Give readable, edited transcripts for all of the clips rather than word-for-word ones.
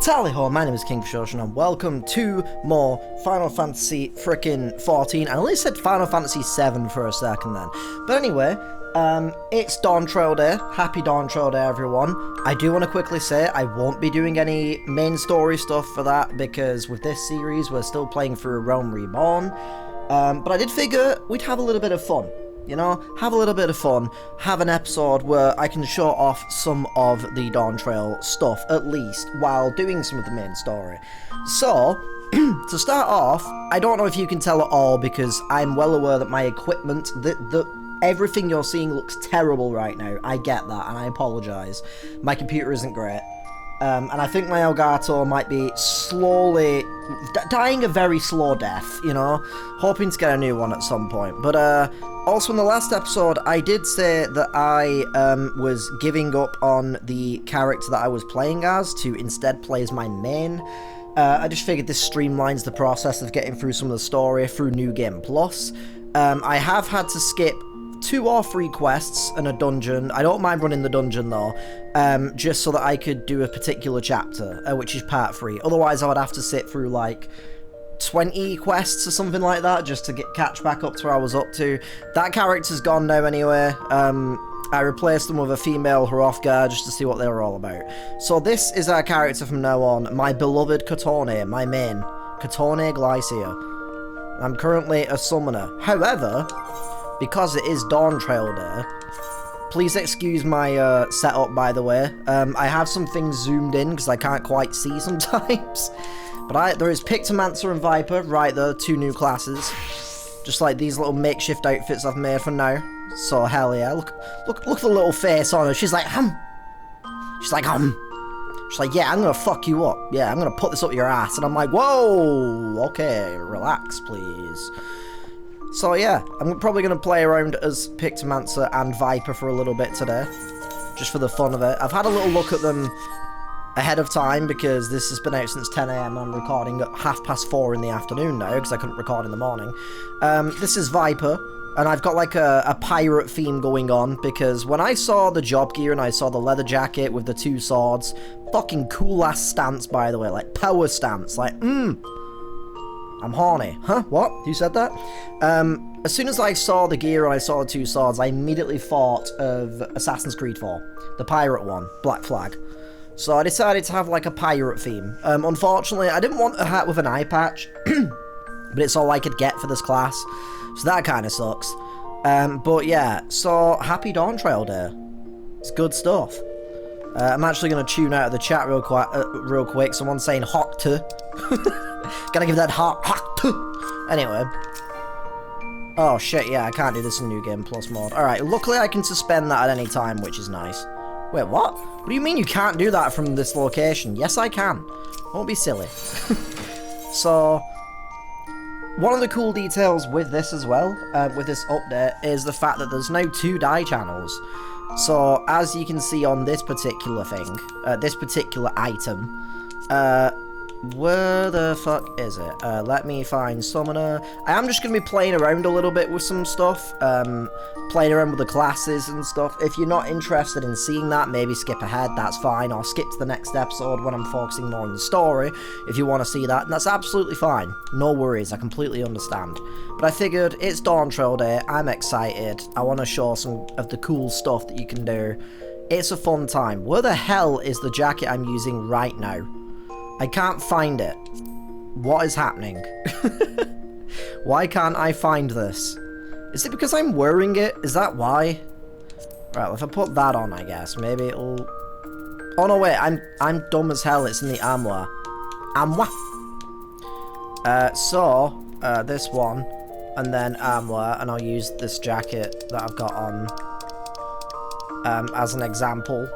Tally ho, my name is KingFishOcean and welcome to more Final Fantasy frickin' 14. I only said Final Fantasy 7 for a second then. But anyway, it's Dawntrail Day. Happy Dawntrail Day, everyone. I do want to quickly say I won't be doing any main story stuff for that because with this series we're still playing through A Realm Reborn. But I did figure we'd have a little bit of fun. You know, have a little bit of fun, have an episode where I can show off some of the Dawntrail stuff, at least, while doing some of the main story. So, to start off, I don't know if you can tell at all, because I'm well aware that my equipment, everything you're seeing looks terrible right now. I get that, and I apologise. My computer isn't great. And I think my Elgato might be slowly dying a very slow death, you know? Hoping to get a new one at some point. But, also in the last episode, I did say that I, was giving up on the character that I was playing as to instead play as my main. I just figured this streamlines the process of getting through some of the story through New Game Plus. I have had to skip 2 or 3 quests and a dungeon. I don't mind running the dungeon though, just so that I could do a particular chapter, which is part 3. Otherwise I would have to sit through like 20 quests or something like that just to catch back up to where I was up to. That character's gone now anyway. I replaced them with a female Hrothgar just to see what they were all about. So this is our character from now on, my beloved Katone, my main, Katone Glycia. I'm currently a summoner. However, because it is Dawntrail Day, please excuse my setup, by the way. I have some things zoomed in because I can't quite see sometimes. But there is Pictomancer and Viper, right there, 2 new classes. Just like these little makeshift outfits I've made for now. So hell yeah, look at the little face on her. She's like, She's like, She's like, yeah, I'm gonna fuck you up. Yeah, I'm gonna put this up your ass. And I'm like, whoa, okay, relax, please. So yeah, I'm probably going to play around as Pictomancer and Viper for a little bit today. Just for the fun of it. I've had a little look at them ahead of time because this has been out since 10 AM. I'm recording at 4:30 in the afternoon now because I couldn't record in the morning. This is Viper, and I've got like a pirate theme going on because when I saw the job gear and I saw the leather jacket with the 2 swords, fucking cool ass stance by the way, like power stance, like I'm horny. Huh? What? Who said that? As soon as I saw the gear and I saw the 2 swords, I immediately thought of Assassin's Creed 4. The pirate one. Black Flag. So I decided to have like a pirate theme. Unfortunately, I didn't want a hat with an eye patch. But it's all I could get for this class. So that kind of sucks. But yeah, so happy Dawntrail Day. It's good stuff. I'm actually going to tune out of the chat real quick. Someone's saying hot to. Gotta give that hot to. Anyway. Oh shit, yeah, I can't do this in New Game Plus mode. Alright, luckily I can suspend that at any time, which is nice. Wait, what? What do you mean you can't do that from this location? Yes, I can. Don't be silly. So, one of the cool details with this as well, with this update, is the fact that there's now 2 die channels. So, as you can see on this particular thing, this particular item, where the fuck is it? Let me find Summoner. I am just going to be playing around a little bit with some stuff. Playing around with the classes and stuff. If you're not interested in seeing that, maybe skip ahead, that's fine. Or skip to the next episode when I'm focusing more on the story, if you want to see that. And that's absolutely fine. No worries, I completely understand. But I figured, it's Dawntrail Day, I'm excited. I want to show some of the cool stuff that you can do. It's a fun time. Where the hell is the jacket I'm using right now? I can't find it. What is happening? Why can't I find this? Is it because I'm wearing it? Is that why? Right, well, if I put that on, I guess, maybe it'll... Oh no, wait, I'm dumb as hell. It's in the armoire. Armoire. This one, and then armoire, and I'll use this jacket that I've got on as an example.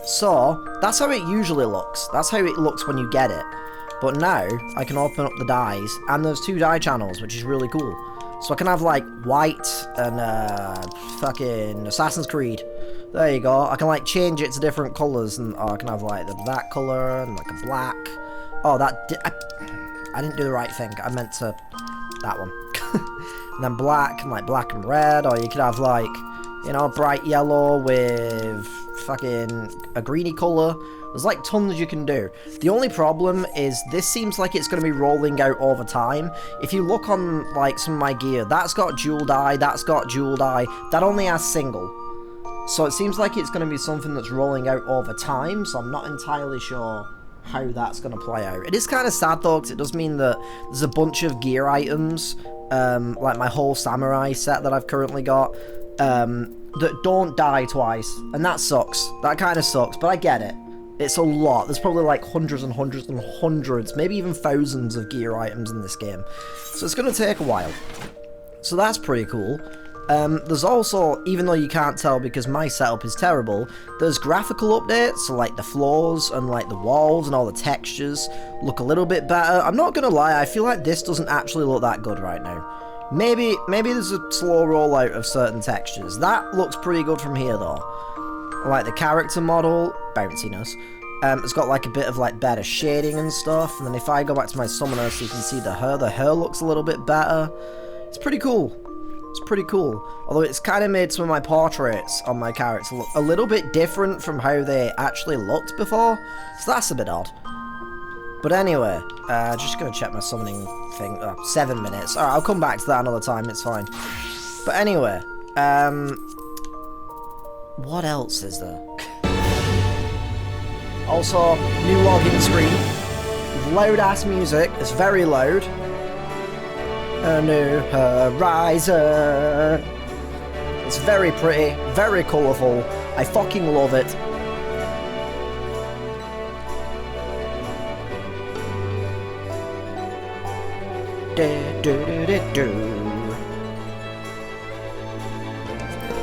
So, that's how it usually looks. That's how it looks when you get it. But now, I can open up the dies, and there's 2 die channels, which is really cool. So I can have, like, white and, fucking Assassin's Creed. There you go. I can, like, change it to different colours, and I can have, like, that colour, and, like, a black. Oh, I didn't do the right thing. I meant to... that one. And then black, and like black and red, or you could have like, you know, bright yellow with fucking a greeny colour. There's like tons you can do. The only problem is this seems like it's going to be rolling out over time. If you look on like some of my gear, that's got dual dye, that's got dual dye, that only has single. So it seems like it's going to be something that's rolling out over time, so I'm not entirely sure how that's going to play out. It is kind of sad though, because it does mean that there's a bunch of gear items, like my whole samurai set that I've currently got, that don't die twice, and that sucks. That kind of sucks, but I get it. It's a lot. There's probably like hundreds and hundreds and hundreds, maybe even thousands of gear items in this game. So it's going to take a while. So that's pretty cool. There's also, even though you can't tell because my setup is terrible, there's graphical updates, so like the floors and like the walls and all the textures look a little bit better. I'm not going to lie, I feel like this doesn't actually look that good right now. Maybe there's a slow rollout of certain textures. That looks pretty good from here though. Like the character model, bounciness, it's got like a bit of like better shading and stuff, and then if I go back to my summoner so you can see the hair looks a little bit better. It's pretty cool. It's pretty cool. Although it's kind of made some of my portraits on my character look a little bit different from how they actually looked before, so that's a bit odd. But anyway, just gonna check my summoning thing. 7 minutes. Alright, I'll come back to that another time, it's fine. But anyway, what else is there? Also, new login screen. With loud ass music. It's very loud. A new horizon. It's very pretty, very colourful. I fucking love it.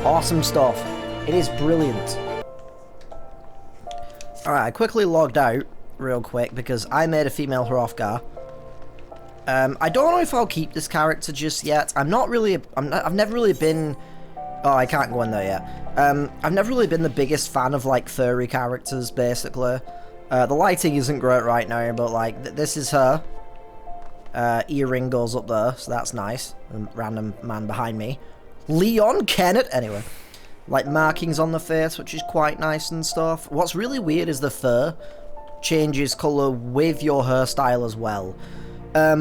Awesome stuff. It is brilliant. Alright, I quickly logged out real quick because I made a female Hrothgar. I don't know if I'll keep this character just yet. I've never really been... Oh, I can't go in there yet. I've never really been the biggest fan of, like, furry characters, basically. The lighting isn't great right now, but, like, this is her. Earring goes up there, so that's nice. A random man behind me. Leon Kennett! Anyway. Like, markings on the face, which is quite nice and stuff. What's really weird is the fur changes colour with your hairstyle as well.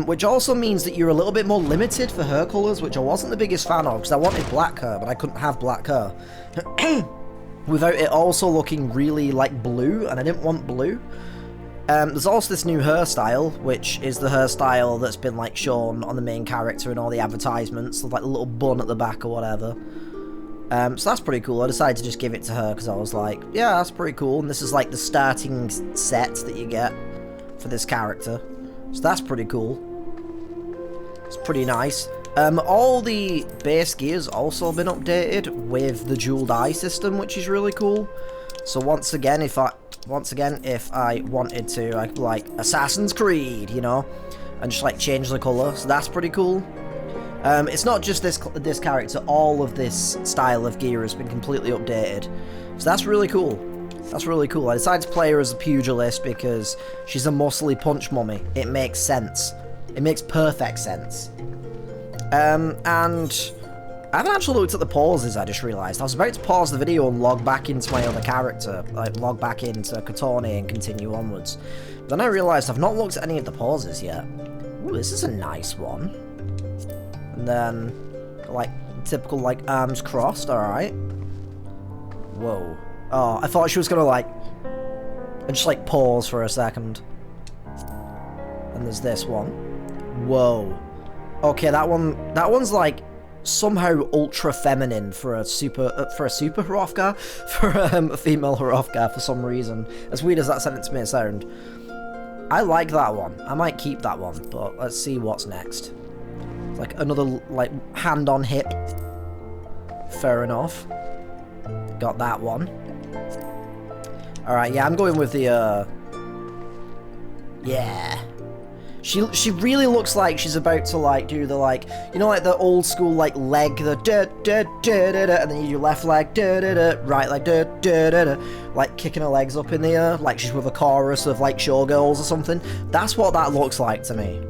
Which also means that you're a little bit more limited for hair colours, which I wasn't the biggest fan of, because I wanted black hair, but I couldn't have black hair. Without it also looking really, like, blue, and I didn't want blue. There's also this new hairstyle, which is the hairstyle that's been, like, shown on the main character in all the advertisements, like a little bun at the back or whatever. So that's pretty cool. I decided to just give it to her, because I was like, yeah, that's pretty cool, and this is, like, the starting set that you get for this character. So that's pretty cool. It's pretty nice. All the base gear's also been updated with the dual dye system, which is really cool. So once again, if I wanted to, I could, like, Assassin's Creed, you know, and just, like, change the colour. So that's pretty cool. It's not just this character. All of this style of gear has been completely updated. So that's really cool. That's really cool. I decided to play her as a pugilist because she's a muscly punch mummy. It makes sense. It makes perfect sense. And I haven't actually looked at the pauses, I just realised. I was about to pause the video and log back into my other character, like log back into Katoni and continue onwards. But then I realised I've not looked at any of the pauses yet. Ooh, this is a nice one. And then, like, typical, like, arms crossed, alright. Whoa. Oh, I thought she was gonna, like, just, like, pause for a second. And there's this one. Whoa. Okay, that one's, like, somehow ultra feminine for a super Hrothgar, for a female Hrothgar for some reason. As weird as that sentence may sound. I like that one. I might keep that one, but let's see what's next. It's like another, like, hand on hip. Fair enough. Got that one. Alright, yeah, I'm going with the, yeah. She really looks like she's about to, like, do the, like, you know, like the old school, like, leg, the da-da-da-da-da, and then you do left leg, da-da-da, right leg, da-da-da-da, like, kicking her legs up in the air, like she's with a chorus of, like, showgirls or something. That's what that looks like to me.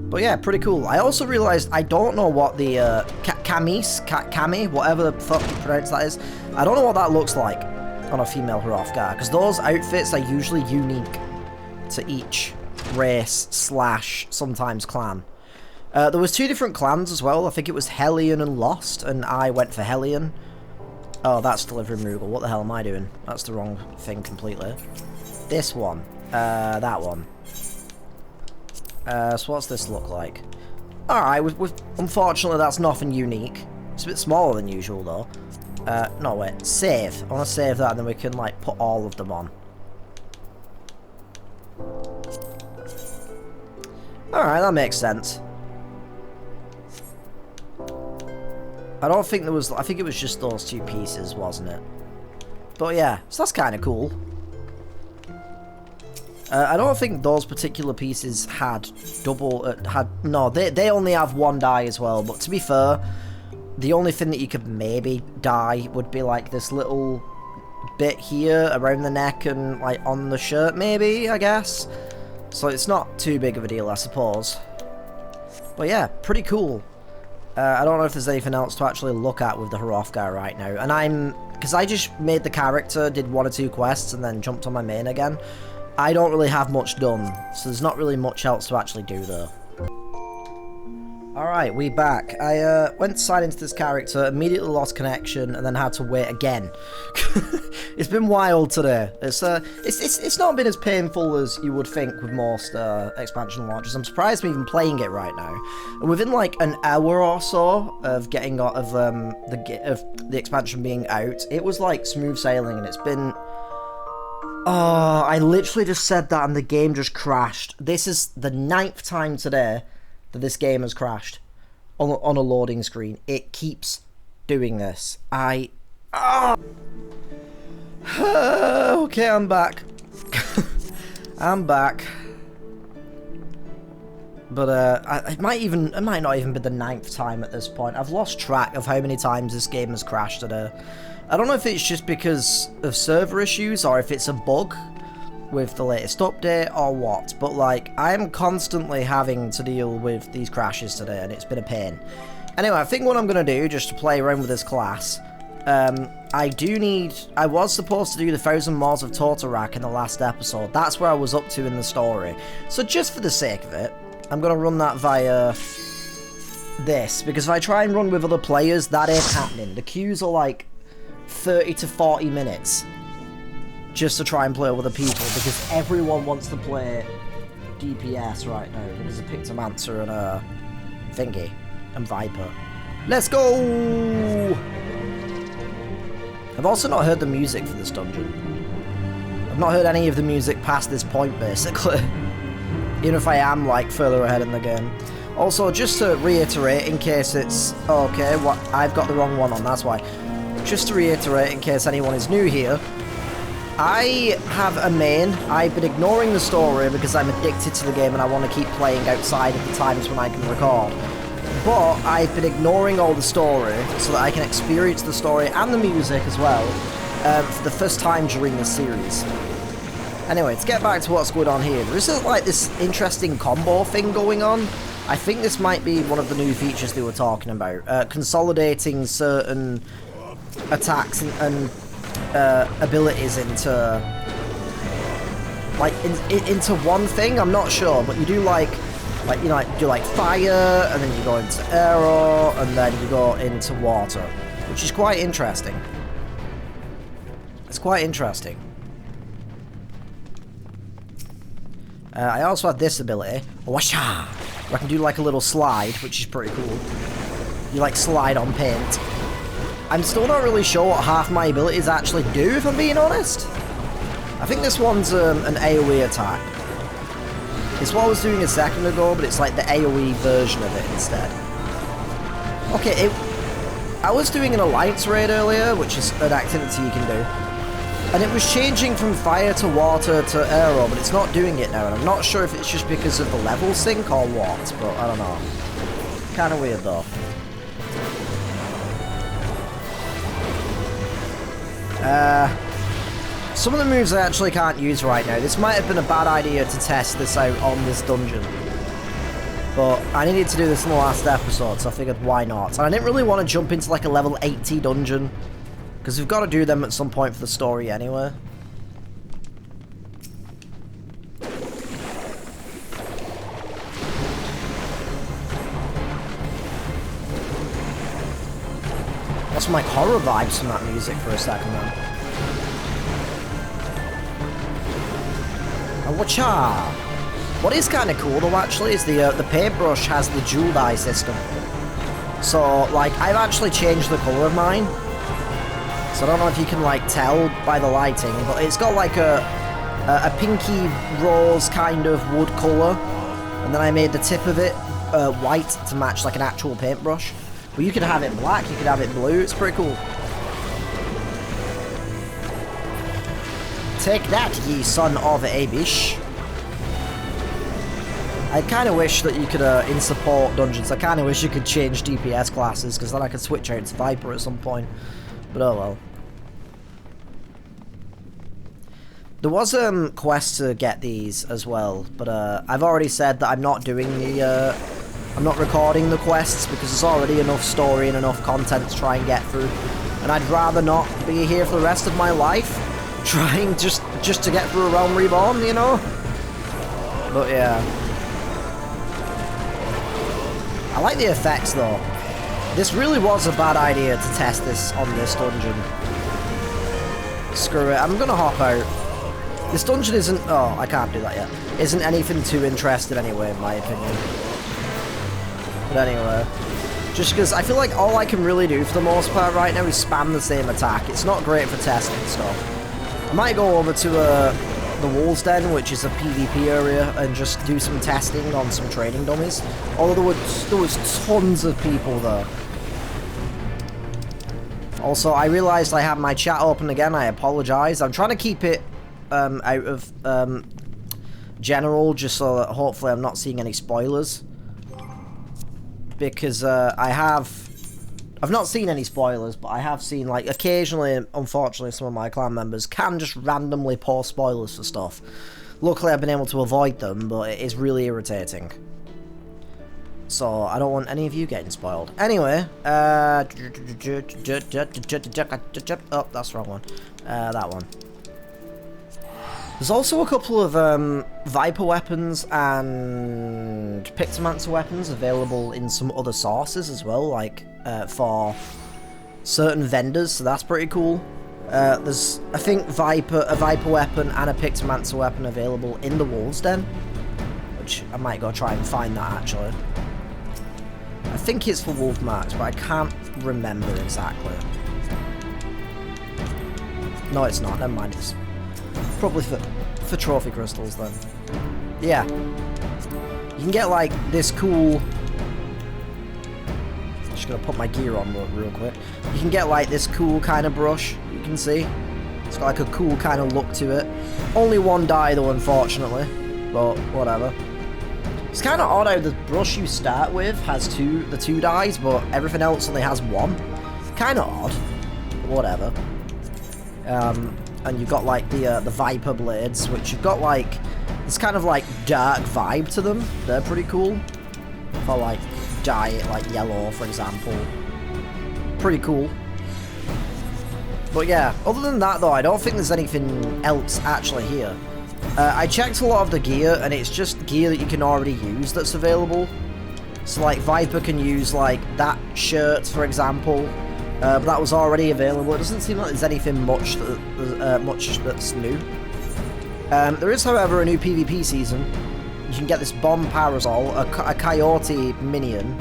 But yeah, pretty cool. I also realised I don't know what the Kami, whatever the fuck you pronounce that is. I don't know what that looks like on a female Hrothgar, because those outfits are usually unique to each race / sometimes clan. There was 2 different clans as well. I think it was Hellion and Lost, and I went for Hellion. Oh, that's delivering Moogle. What the hell am I doing? That's the wrong thing completely. This one. That one. So what's this look like? Alright, unfortunately that's nothing unique. It's a bit smaller than usual though. No, wait. Save. I want to save that and then we can, like, put all of them on. Alright, that makes sense. I don't think there was... I think it was just those 2 pieces, wasn't it? But yeah, so that's kind of cool. I don't think those particular pieces had double... no, they only have 1 dye as well. But to be fair, the only thing that you could maybe dye would be like this little bit here around the neck and like on the shirt maybe, I guess. So it's not too big of a deal, I suppose. But yeah, pretty cool. I don't know if there's anything else to actually look at with the Hrothgar right now. And because I just made the character, did 1 or 2 quests, and then jumped on my main again. I don't really have much done, so there's not really much else to actually do there. Alright, we back. I went to sign into this character, immediately lost connection, and then had to wait again. It's been wild today. It's not been as painful as you would think with most expansion launches. I'm surprised I'm even playing it right now. And within like an hour or so of getting out of the expansion being out, it was like smooth sailing, and it's been... Oh, I literally just said that and the game just crashed. This is the 9th time today that this game has crashed on a loading screen. It keeps doing this. Okay, I'm back. I'm back. But it might not even be the 9th time at this point. I've lost track of how many times this game has crashed today. I don't know if it's just because of server issues or if it's a bug with the latest update or what, but like I'm constantly having to deal with these crashes today and it's been a pain. Anyway, I think what I'm going to do, just to play around with this class, I was supposed to do the 1000 Mors of Totorak in the last episode. That's where I was up to in the story. So just for the sake of it, I'm going to run that via this, because if I try and run with other players, that ain't happening. The queues are like 30 to 40 minutes just to try and play with other people, because everyone wants to play DPS right now, because I picked a Mancer and a Thingy and Viper. Let's go! I've also not heard the music for this dungeon. I've not heard any of the music past this point, basically. Even if I am, like, further ahead in the game. Also, just to reiterate, in case it's... Okay, what? I've got the wrong one on, that's why. Just to reiterate, in case anyone is new here, I have a main. I've been ignoring the story because I'm addicted to the game and I want to keep playing outside of the times when I can record. But I've been ignoring all the story so that I can experience the story and the music as well for the first time during this series. Anyway, to get back to what's going on here, there is like this interesting combo thing going on. I think this might be one of the new features they were talking about. Consolidating certain attacks and abilities into into one thing. I'm not sure, but you do do fire, and then you go into arrow, and then you go into water, which is quite interesting. It's quite interesting. I also have this ability, Washa, where I can do like a little slide, which is pretty cool. You like slide on paint. I'm still not really sure what half my abilities actually do, if I'm being honest. I think this one's an AoE attack. It's what I was doing a second ago, but it's like the AoE version of it instead. Okay, I was doing an Alliance raid earlier, which is an activity you can do. And it was changing from fire to water to arrow, but it's not doing it now. And I'm not sure if it's just because of the level sync or what, but I don't know. Kind of weird though. Some of the moves I actually can't use right now. This might have been a bad idea to test this out on this dungeon. But I needed to do this in the last episode, so I figured why not. And I didn't really want to jump into like a level 80 dungeon, because we've got to do them at some point for the story anyway. Got some like horror vibes from that music for a second then. And watcha! What is kind of cool though actually is the paintbrush has the jewel dye system. So like I've actually changed the colour of mine. So I don't know if you can like tell by the lighting, but it's got like a pinky rose kind of wood colour. And then I made the tip of it white to match like an actual paintbrush. But you can have it black, you can have it blue, it's pretty cool. Take that, ye son of a bitch. I kind of wish that you could, in support dungeons, I kind of wish you could change DPS classes, because then I could switch out to Viper at some point. But oh well. There was quests to get these as well, but I've already said that I'm not doing the, I'm not recording the quests, because there's already enough story and enough content to try and get through. And I'd rather not be here for the rest of my life, trying just to get through A Realm Reborn, you know? But yeah. I like the effects though. This really was a bad idea to test this on this dungeon. Screw it, I'm gonna hop out. This dungeon isn't... oh, I can't do that yet. Isn't anything too interesting anyway, in my opinion. But anyway. Just because I feel like all I can really do for the most part right now is spam the same attack. It's not great for testing stuff. I might go over to the Wolves Den, which is a PvP area, and just do some testing on some training dummies. Although there was tons of people there. Also, I realised I had my chat open again. I apologise. I'm trying to keep it out of general, just so that hopefully I'm not seeing any spoilers. Because I've not seen any spoilers, but I have seen, like, occasionally, unfortunately, some of my clan members can just randomly post spoilers for stuff. Luckily, I've been able to avoid them, but it is really irritating. So, I don't want any of you getting spoiled. Anyway, oh, that's the wrong one. That one. There's also a couple of Viper weapons and Pictomancer weapons available in some other sources as well, like for certain vendors, so that's pretty cool. There's, I think, a Viper weapon and a Pictomancer weapon available in the Wolves Den, which I might go try and find that actually. I think it's for Wolf Marks, but I can't remember exactly. No, it's not, never mind, it's probably for trophy crystals then. Yeah. You can get like this cool... just gonna put my gear on real quick. You can get like this cool kind of brush, you can see. It's got like a cool kind of look to it. Only one die though, unfortunately. But whatever. It's kind of odd how the brush you start with has the two dies, but everything else only has one. Kind of odd. But whatever. And you've got like the Viper blades, which you've got like this kind of like dark vibe to them. They're pretty cool. If I like dye it like yellow, for example. Pretty cool. But yeah, other than that though, I don't think there's anything else actually here. I checked a lot of the gear, and it's just gear that you can already use that's available. So like Viper can use like that shirt, for example. But that was already available. It doesn't seem like there's anything much that's new. There is, however, a new PvP season. You can get this bomb parasol, a coyote minion,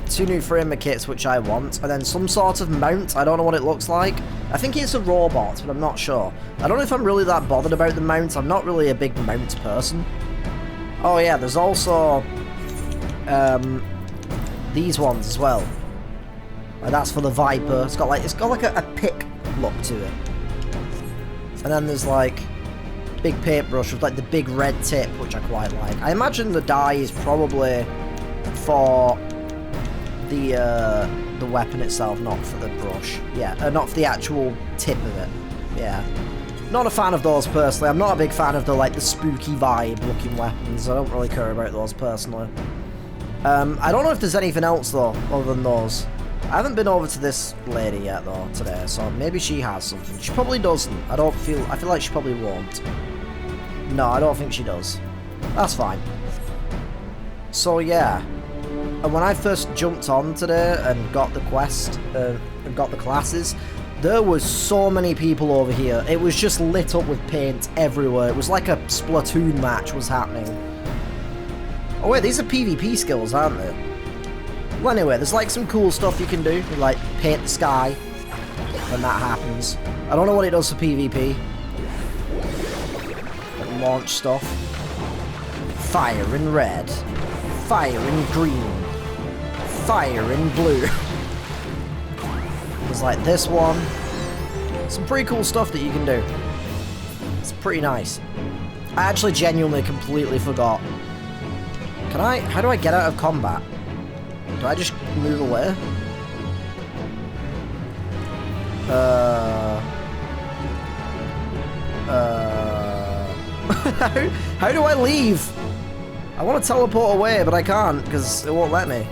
2 new framer kits, which I want, and then some sort of mount. I don't know what it looks like. I think it's a robot, but I'm not sure. I don't know if I'm really that bothered about the mount. I'm not really a big mount person. Oh yeah, there's also these ones as well. That's for the Viper. It's got like a pick look to it. And then there's like big paintbrush with like the big red tip, which I quite like. I imagine the dye is probably for the weapon itself, not for the brush. Yeah, not for the actual tip of it. Yeah. Not a fan of those personally. I'm not a big fan of the spooky vibe looking weapons. I don't really care about those personally. I don't know if there's anything else though, other than those. I haven't been over to this lady yet though today, so maybe she has something. She probably doesn't. I feel like she probably won't. No, I don't think she does. That's fine. So yeah, and when I first jumped on today and got the quest and got the classes, there was so many people over here. It was just lit up with paint everywhere. It was like a Splatoon match was happening. Oh wait, these are PvP skills, aren't they? Well, anyway, there's like some cool stuff you can do, like paint the sky when that happens. I don't know what it does for PvP. Like launch stuff. Fire in red. Fire in green. Fire in blue. There's like this one. Some pretty cool stuff that you can do. It's pretty nice. I actually genuinely completely forgot. How do I get out of combat? Do I just move away? How do I leave? I want to teleport away, but I can't because it won't let me.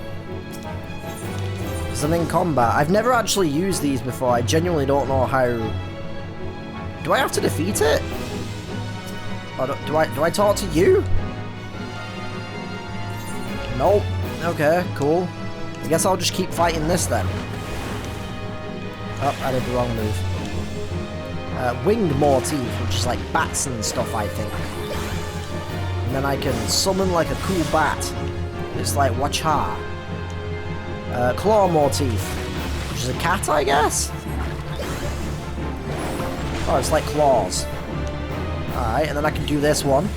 Because I'm in combat. I've never actually used these before. I genuinely don't know how. Do I have to defeat it? Or do I talk to you? Nope. Okay, cool. I guess I'll just keep fighting this then. Oh, I did the wrong move. Winged motif, which is like bats and stuff, I think. And then I can summon like a cool bat. It's like Wacha. Claw motif, which is a cat, I guess? Oh, it's like claws. Alright, and then I can do this one.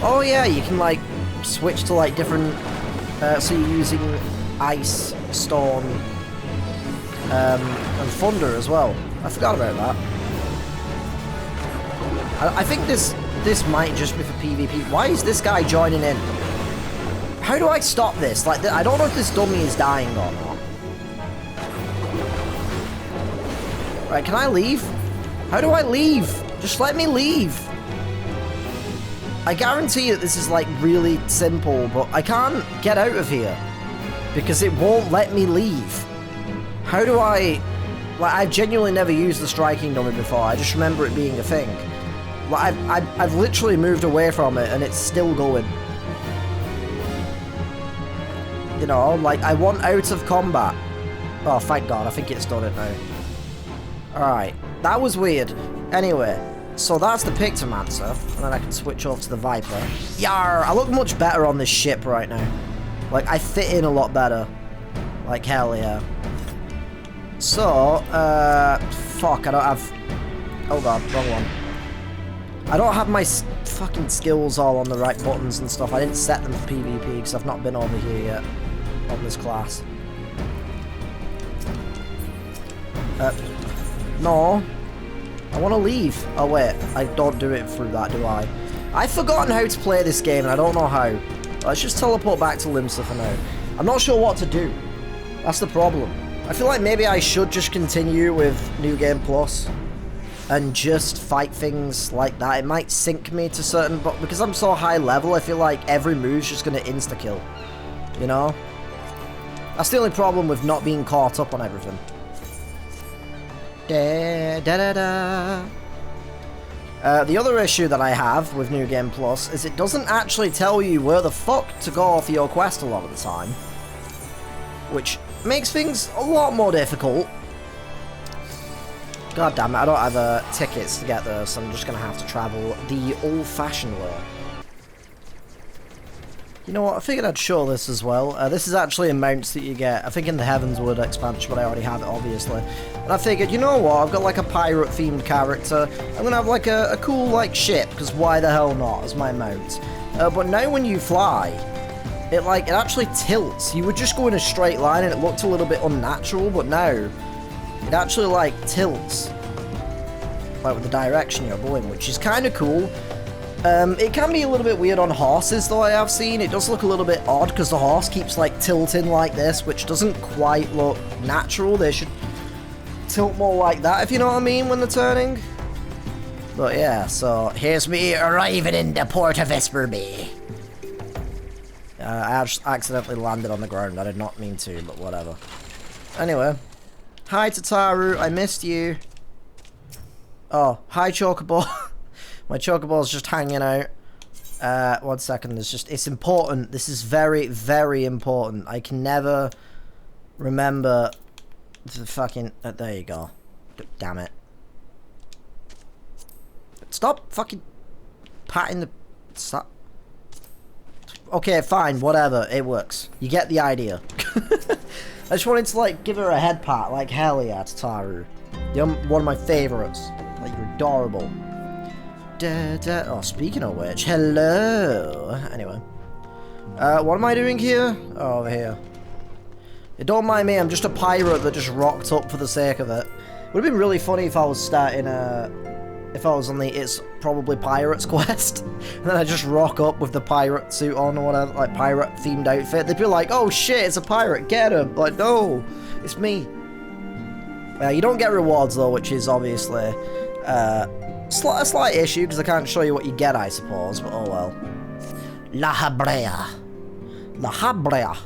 Oh yeah, you can like switch to like different, so you're using ice, storm, and thunder as well. I forgot about that. I think this might just be for PvP. Why is this guy joining in? How do I stop this? Like, I don't know if this dummy is dying or not. Right, can I leave? How do I leave? Just let me leave. I guarantee that this is like really simple, but I can't get out of here because it won't let me leave. How do I... Like, I've genuinely never used the striking dummy before. I just remember it being a thing. Like, I've literally moved away from it and it's still going. You know, like, I want out of combat. Oh, thank God, I think it's done it now. Alright, that was weird. Anyway, so that's the Pictomancer, and then I can switch over to the Viper. Yar! I look much better on this ship right now. Like, I fit in a lot better. Like, hell yeah. So, fuck, I don't have... Oh God, wrong one. I don't have my fucking skills all on the right buttons and stuff. I didn't set them for PvP because I've not been over here yet on this class. No. I want to leave. Oh wait, I don't do it through that, do I? I've forgotten how to play this game and I don't know how. Let's just teleport back to Limsa for now. I'm not sure what to do. That's the problem. I feel like maybe I should just continue with New Game Plus and just fight things like that. It might sink me to certain, but because I'm so high level, I feel like every move's just going to insta-kill. You know? That's the only problem with not being caught up on everything. Da, da, da, da. The other issue that I have with New Game Plus is it doesn't actually tell you where the fuck to go for your quest a lot of the time. Which makes things a lot more difficult. God damn it, I don't have tickets to get there, so I'm just going to have to travel the old-fashioned way. You know what, I figured I'd show this as well. This is actually amounts that you get, I think in the Heavensward expansion, but I already have it, obviously. And I figured, you know what, I've got like a pirate-themed character. I'm going to have like a cool like ship, because why the hell not, as my mount. But now when you fly, it actually tilts. You would just go in a straight line and it looked a little bit unnatural, but now it actually like tilts, like with the direction you're going, which is kind of cool. It can be a little bit weird on horses, though. I have seen it does look a little bit odd because the horse keeps like tilting like this, which doesn't quite look natural. They should tilt more like that, if you know what I mean, when they're turning. But yeah, so here's me arriving in the port of Esperby. I accidentally landed on the ground. I did not mean to, but whatever. Anyway. Hi, Tataru. I missed you. Oh, hi, Chocobo. My Chocobo's just hanging out. 1 second. It's important. This is very, very important. I can never remember the fucking... there you go. Damn it. Stop fucking patting the... Stop. Okay, fine, whatever. It works. You get the idea. I just wanted to, like, give her a head pat. Like, hell yeah, Tataru. You're one of my favorites. Like, you're adorable. Oh, speaking of which, hello. Anyway. What am I doing here? Oh, over here. Don't mind me, I'm just a pirate that just rocked up for the sake of it. Would have been really funny if I was starting if I was on the It's Probably Pirates quest, and then I just rock up with the pirate suit on or whatever, like pirate themed outfit. They'd be like, oh shit, it's a pirate, get him. Like, no, it's me. You don't get rewards though, which is obviously a slight issue, because I can't show you what you get, I suppose, but oh well. La Habrea. La Habrea.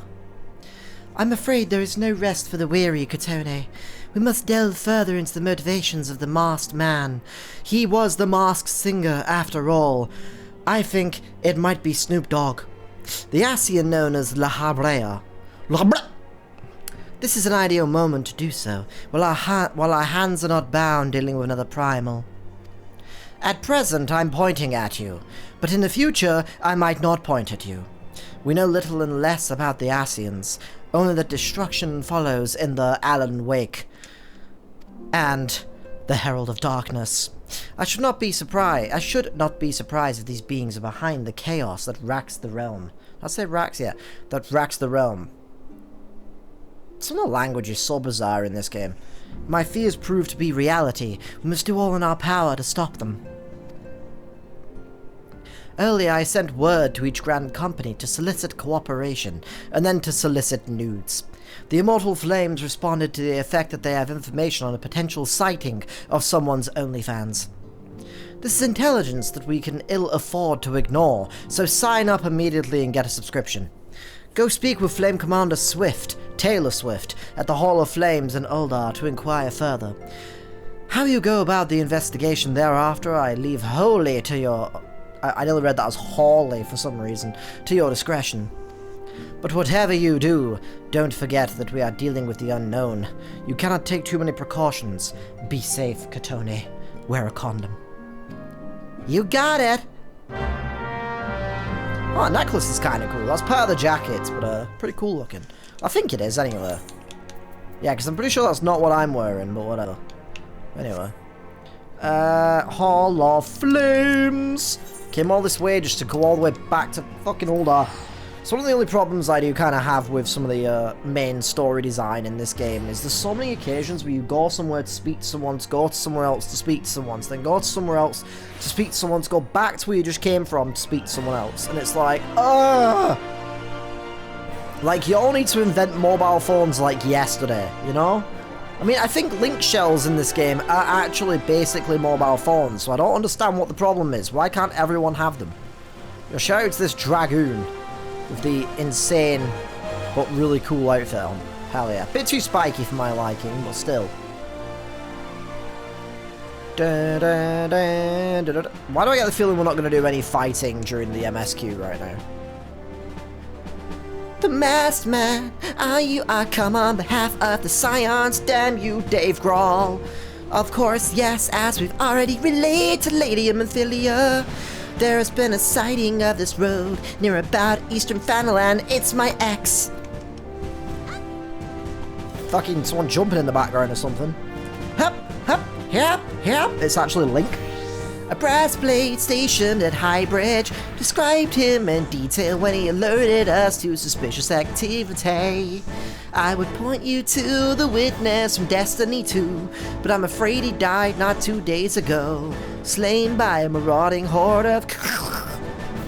I'm afraid there is no rest for the weary, Kotone. We must delve further into the motivations of the masked man. He was the masked singer, after all. I think it might be Snoop Dogg. The Asian known as La Habrea. This is an ideal moment to do so, while our hands are not bound dealing with another primal. At present, I'm pointing at you, but in the future, I might not point at you. We know little and less about the Asians, only that destruction follows in the Alan Wake and the Herald of Darkness. I should not be surprised if these beings are behind the chaos that racks the realm. Did I say racks? Yeah, that racks the realm. Some of the language is so bizarre in this game. My fears prove to be reality. We must do all in our power to stop them. Earlier I sent word to each Grand Company to solicit cooperation, and then to solicit nudes. The Immortal Flames responded to the effect that they have information on a potential sighting of someone's OnlyFans. This is intelligence that we can ill afford to ignore, so sign up immediately and get a subscription. Go speak with Flame Commander Swift, Taylor Swift, at the Hall of Flames in Uldar to inquire further. How you go about the investigation thereafter I leave wholly to your... I nearly read that as Hawley for some reason, to your discretion. But whatever you do, don't forget that we are dealing with the unknown. You cannot take too many precautions. Be safe, Kotone. Wear a condom. You got it! Oh, that necklace is kind of cool. That's part of the jacket, but pretty cool looking. I think it is, anyway. Yeah, because I'm pretty sure that's not what I'm wearing, but whatever. Anyway. Hall of Flames! Came all this way just to go all the way back to fucking Uldar. So one of the only problems I do kind of have with some of the main story design in this game is there's so many occasions where you go somewhere to speak to someone, to go to somewhere else to speak to someone, then go to somewhere else to speak to someone, to go back to where you just came from to speak to someone else. And it's like, ugh! Like, you all need to invent mobile phones like yesterday, you know? I mean, I think link shells in this game are actually basically mobile phones, so I don't understand what the problem is. Why can't everyone have them? Shout out to this Dragoon with the insane but really cool outfit on. Hell yeah. Bit too spiky for my liking, but still. Why do I get the feeling we're not going to do any fighting during the MSQ right now? The masked man, I come on behalf of the Scions, damn you, Dave Grohl. Of course, yes, as we've already relayed to Lady Amethylia, there has been a sighting of this road near about Eastern Fanaland. It's my ex. Fucking someone jumping in the background or something. Hup, hup, yep, yep. It's actually Link. A brass blade stationed at High Bridge described him in detail when he alerted us to suspicious activity. I would point you to the witness from Destiny 2, but I'm afraid he died not 2 days ago, slain by a marauding horde of...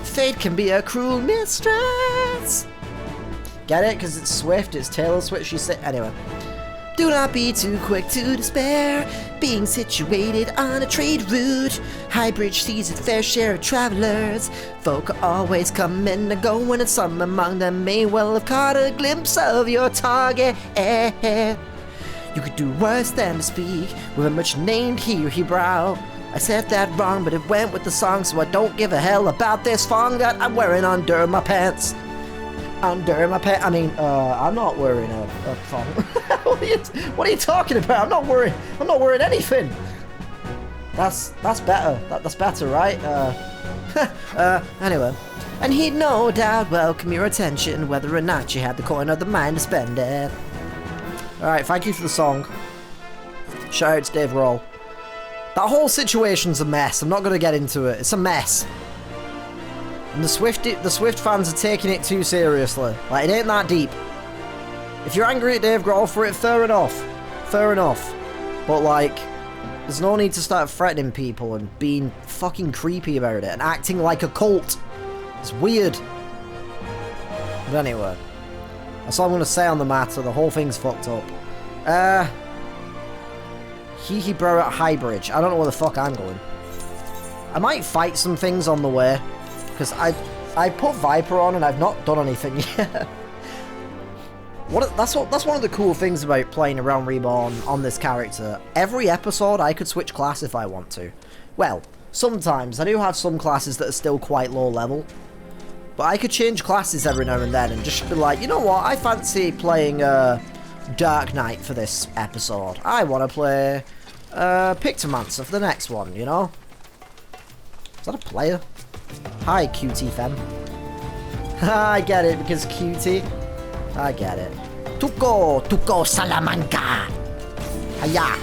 Fate can be a cruel mistress. Get it? Because it's Swift, it's Taylor Swift, she's... Anyway. Do not be too quick to despair, being situated on a trade route. Highbridge sees its fair share of travelers. Folk are always coming and going, and some among them may well have caught a glimpse of your target. You could do worse than to speak with a much named he brow. I said that wrong, but it went with the song, so I don't give a hell about this thong that I'm wearing under my pants. Under my pants. I mean, I'm not wearing a thong. What are you talking about? I'm not wearing anything. That's better. That's better, right? Anyway. And he'd no doubt welcome your attention, whether or not you had the coin or the mind to spend it. Alright, thank you for the song. Shout out to Dave Roll. That whole situation's a mess. I'm not going to get into it. It's a mess. And the Swift fans are taking it too seriously. Like, it ain't that deep. If you're angry at Dave Grohl for it, fair enough. Fair enough. But, like, there's no need to start threatening people and being fucking creepy about it and acting like a cult. It's weird. But anyway. That's all I'm going to say on the matter. The whole thing's fucked up. Hee bro at Highbridge. I don't know where the fuck I'm going. I might fight some things on the way. Because I put Viper on and I've not done anything yet. That's one of the cool things about playing A Realm Reborn on this character. Every episode I could switch class if I want to. Well, sometimes. I do have some classes that are still quite low level. But I could change classes every now and then and just be like, you know what, I fancy playing Dark Knight for this episode. I want to play Pictomancer for the next one, you know? Is that a player? Hi, cutie femme. I get it, because cutie. I get it. Tuko Salamanca! Hiya!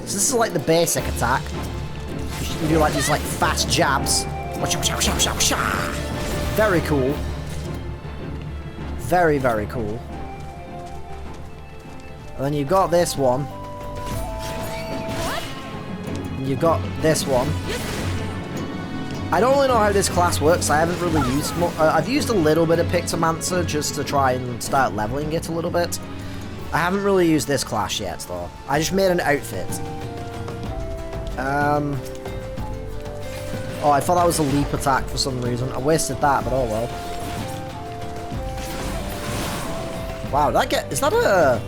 So this is like the basic attack. You can do like these like fast jabs. Very cool. Very, very cool. And then you've got this one. And you've got this one. I don't really know how this class works. I haven't really used I've used a little bit of Pictomancer just to try and start leveling it a little bit. I haven't really used this class yet, though. I just made an outfit. Oh, I thought that was a leap attack for some reason. I wasted that, but oh well. Wow, is that a...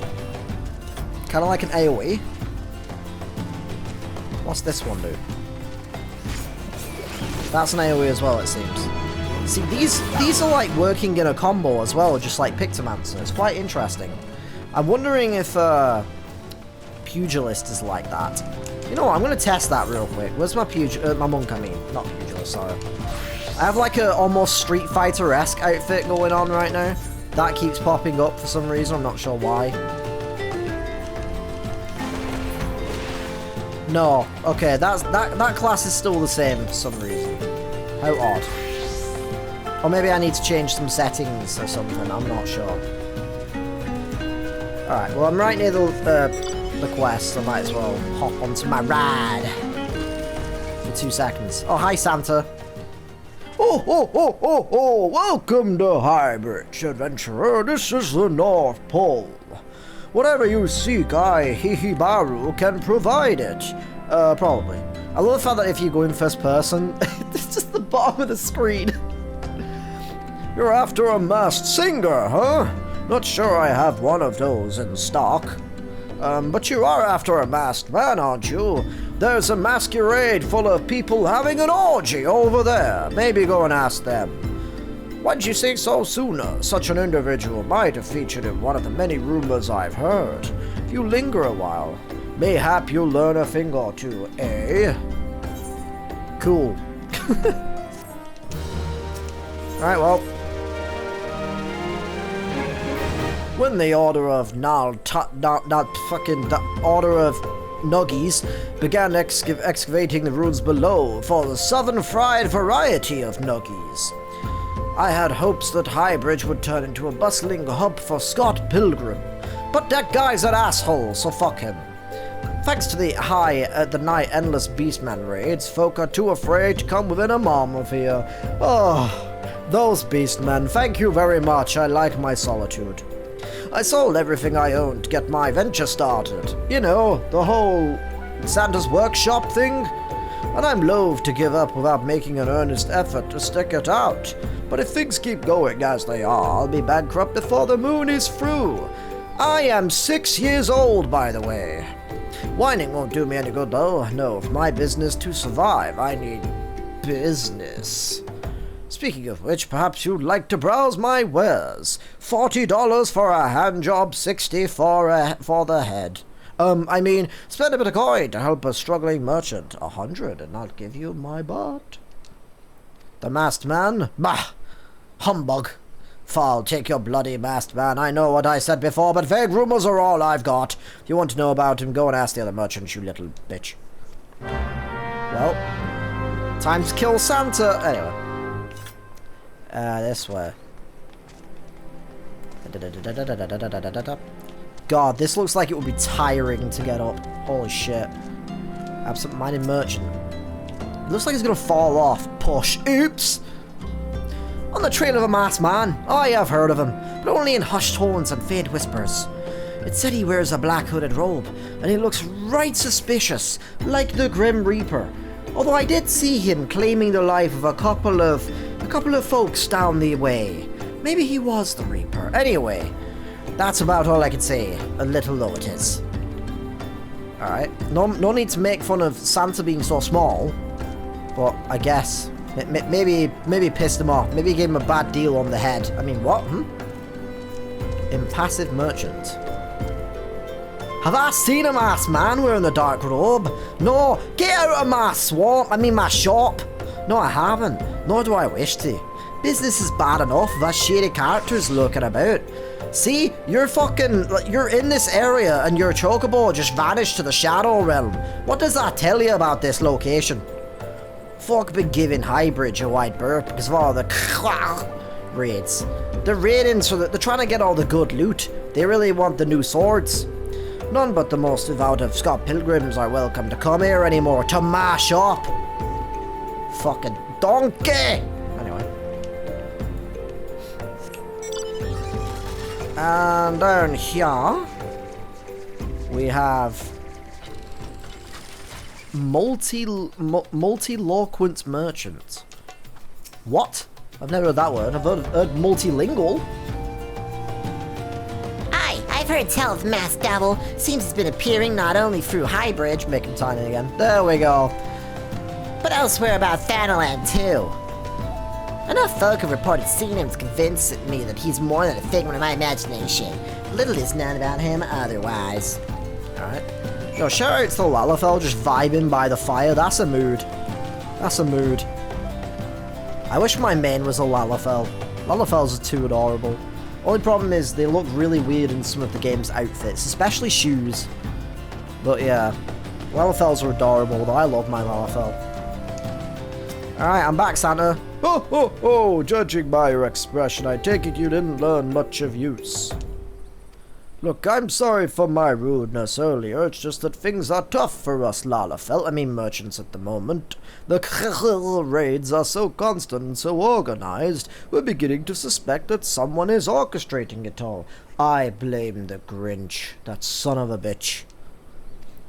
kind of like an AoE? What's this one do? That's an AoE as well, it seems. See, these are like working in a combo as well, just like Pictomancer. It's quite interesting. I'm wondering if Pugilist is like that. You know what, I'm going to test that real quick. Where's my my monk, I mean. Not Pugilist, sorry. I have like a almost Street Fighter-esque outfit going on right now. That keeps popping up for some reason, I'm not sure why. No, okay, that class is still the same for some reason. How odd. Or maybe I need to change some settings or something, I'm not sure. Alright, well I'm right near the quest, so I might as well hop onto my ride. For 2 seconds. Oh, hi Santa. Oh, welcome to Highbridge, adventurer. This is the North Pole. Whatever you seek, I, Hihibaru, can provide it. Probably. I love the fact that if you go in first person, it's just the bottom of the screen. You're after a masked singer, huh? Not sure I have one of those in stock. But you are after a masked man, aren't you? There's a masquerade full of people having an orgy over there. Maybe go and ask them. Why'd you say so sooner? Such an individual might have featured in one of the many rumors I've heard. If you linger a while, mayhap you'll learn a thing or two, eh? Cool. Alright, well. When the Order of Order of Nuggies began excavating the ruins below for the southern fried variety of Nuggies, I had hopes that Highbridge would turn into a bustling hub for Scott Pilgrim, but that guy's an asshole, so fuck him. Thanks to the night endless beastman raids, folk are too afraid to come within a mile of here. Oh, those beastmen, thank you very much, I like my solitude. I sold everything I owned to get my venture started. You know, the whole Santa's workshop thing? And I'm loath to give up without making an earnest effort to stick it out. But if things keep going as they are, I'll be bankrupt before the moon is through. I am 6 years old, by the way. Whining won't do me any good, though. No, for my business to survive, I need business. Speaking of which, perhaps you'd like to browse my wares. $40 for a hand job, $60 for the head. Spend a bit of coin to help a struggling merchant. 100, and I'll give you my butt. The masked man? Bah! Humbug. Fall, take your bloody masked man. I know what I said before, but vague rumors are all I've got. If you want to know about him, go and ask the other merchants, you little bitch. Well, time to kill Santa. Anyway. This way. God, this looks like it would be tiring to get up. Holy shit. Absent-minded merchant. It looks like he's gonna fall off. Push. Oops! On the trail of a masked man. I have heard of him, but only in hushed tones and faint whispers. It said he wears a black hooded robe, and he looks right suspicious, like the Grim Reaper. Although I did see him claiming the life of a couple of folks down the way. Maybe he was the Reaper. Anyway, that's about all I can say. A little low it is. Alright. No need to make fun of Santa being so small. But I guess maybe pissed him off. Maybe gave him a bad deal on the head. I mean, what? Impassive merchant. Have I seen a masked man wearing the dark robe? No, get out of my swamp. my shop. No, I haven't. Nor do I wish to. Business is bad enough with us shady characters looking about. See, you're in this area and your chocobo just vanished to the Shadow Realm. What does that tell you about this location? Folk been giving Highbridge a wide berth because of all the raids. They're raiding so that they're trying to get all the good loot. They really want the new swords. None but the most devout of Scott pilgrims are welcome to come here anymore to mash up. Fucking donkey! Anyway. And down here, we have multiloquent merchant. What? I've never heard that word. I've heard multilingual. I've heard tell of Masked Devil. Seems it's been appearing not only through Highbridge, making tiny again. There we go. But elsewhere about Thanaland too. Enough folk have reported seeing him to convince me that he's more than a figment of my imagination. Little is known about him otherwise. Alright. Yo, shout out to the Lalafell just vibing by the fire. That's a mood. That's a mood. I wish my main was a Lalafell. Lalafells are too adorable. Only problem is they look really weird in some of the game's outfits, especially shoes. But yeah, Lalafells are adorable, though I love my Lalafell. Alright, I'm back, Santa. Ho ho ho! Judging by your expression, I take it you didn't learn much of use. Look, I'm sorry for my rudeness earlier, it's just that things are tough for us merchants at the moment. The raids are so constant and so organized, we're beginning to suspect that someone is orchestrating it all. I blame the Grinch, that son of a bitch.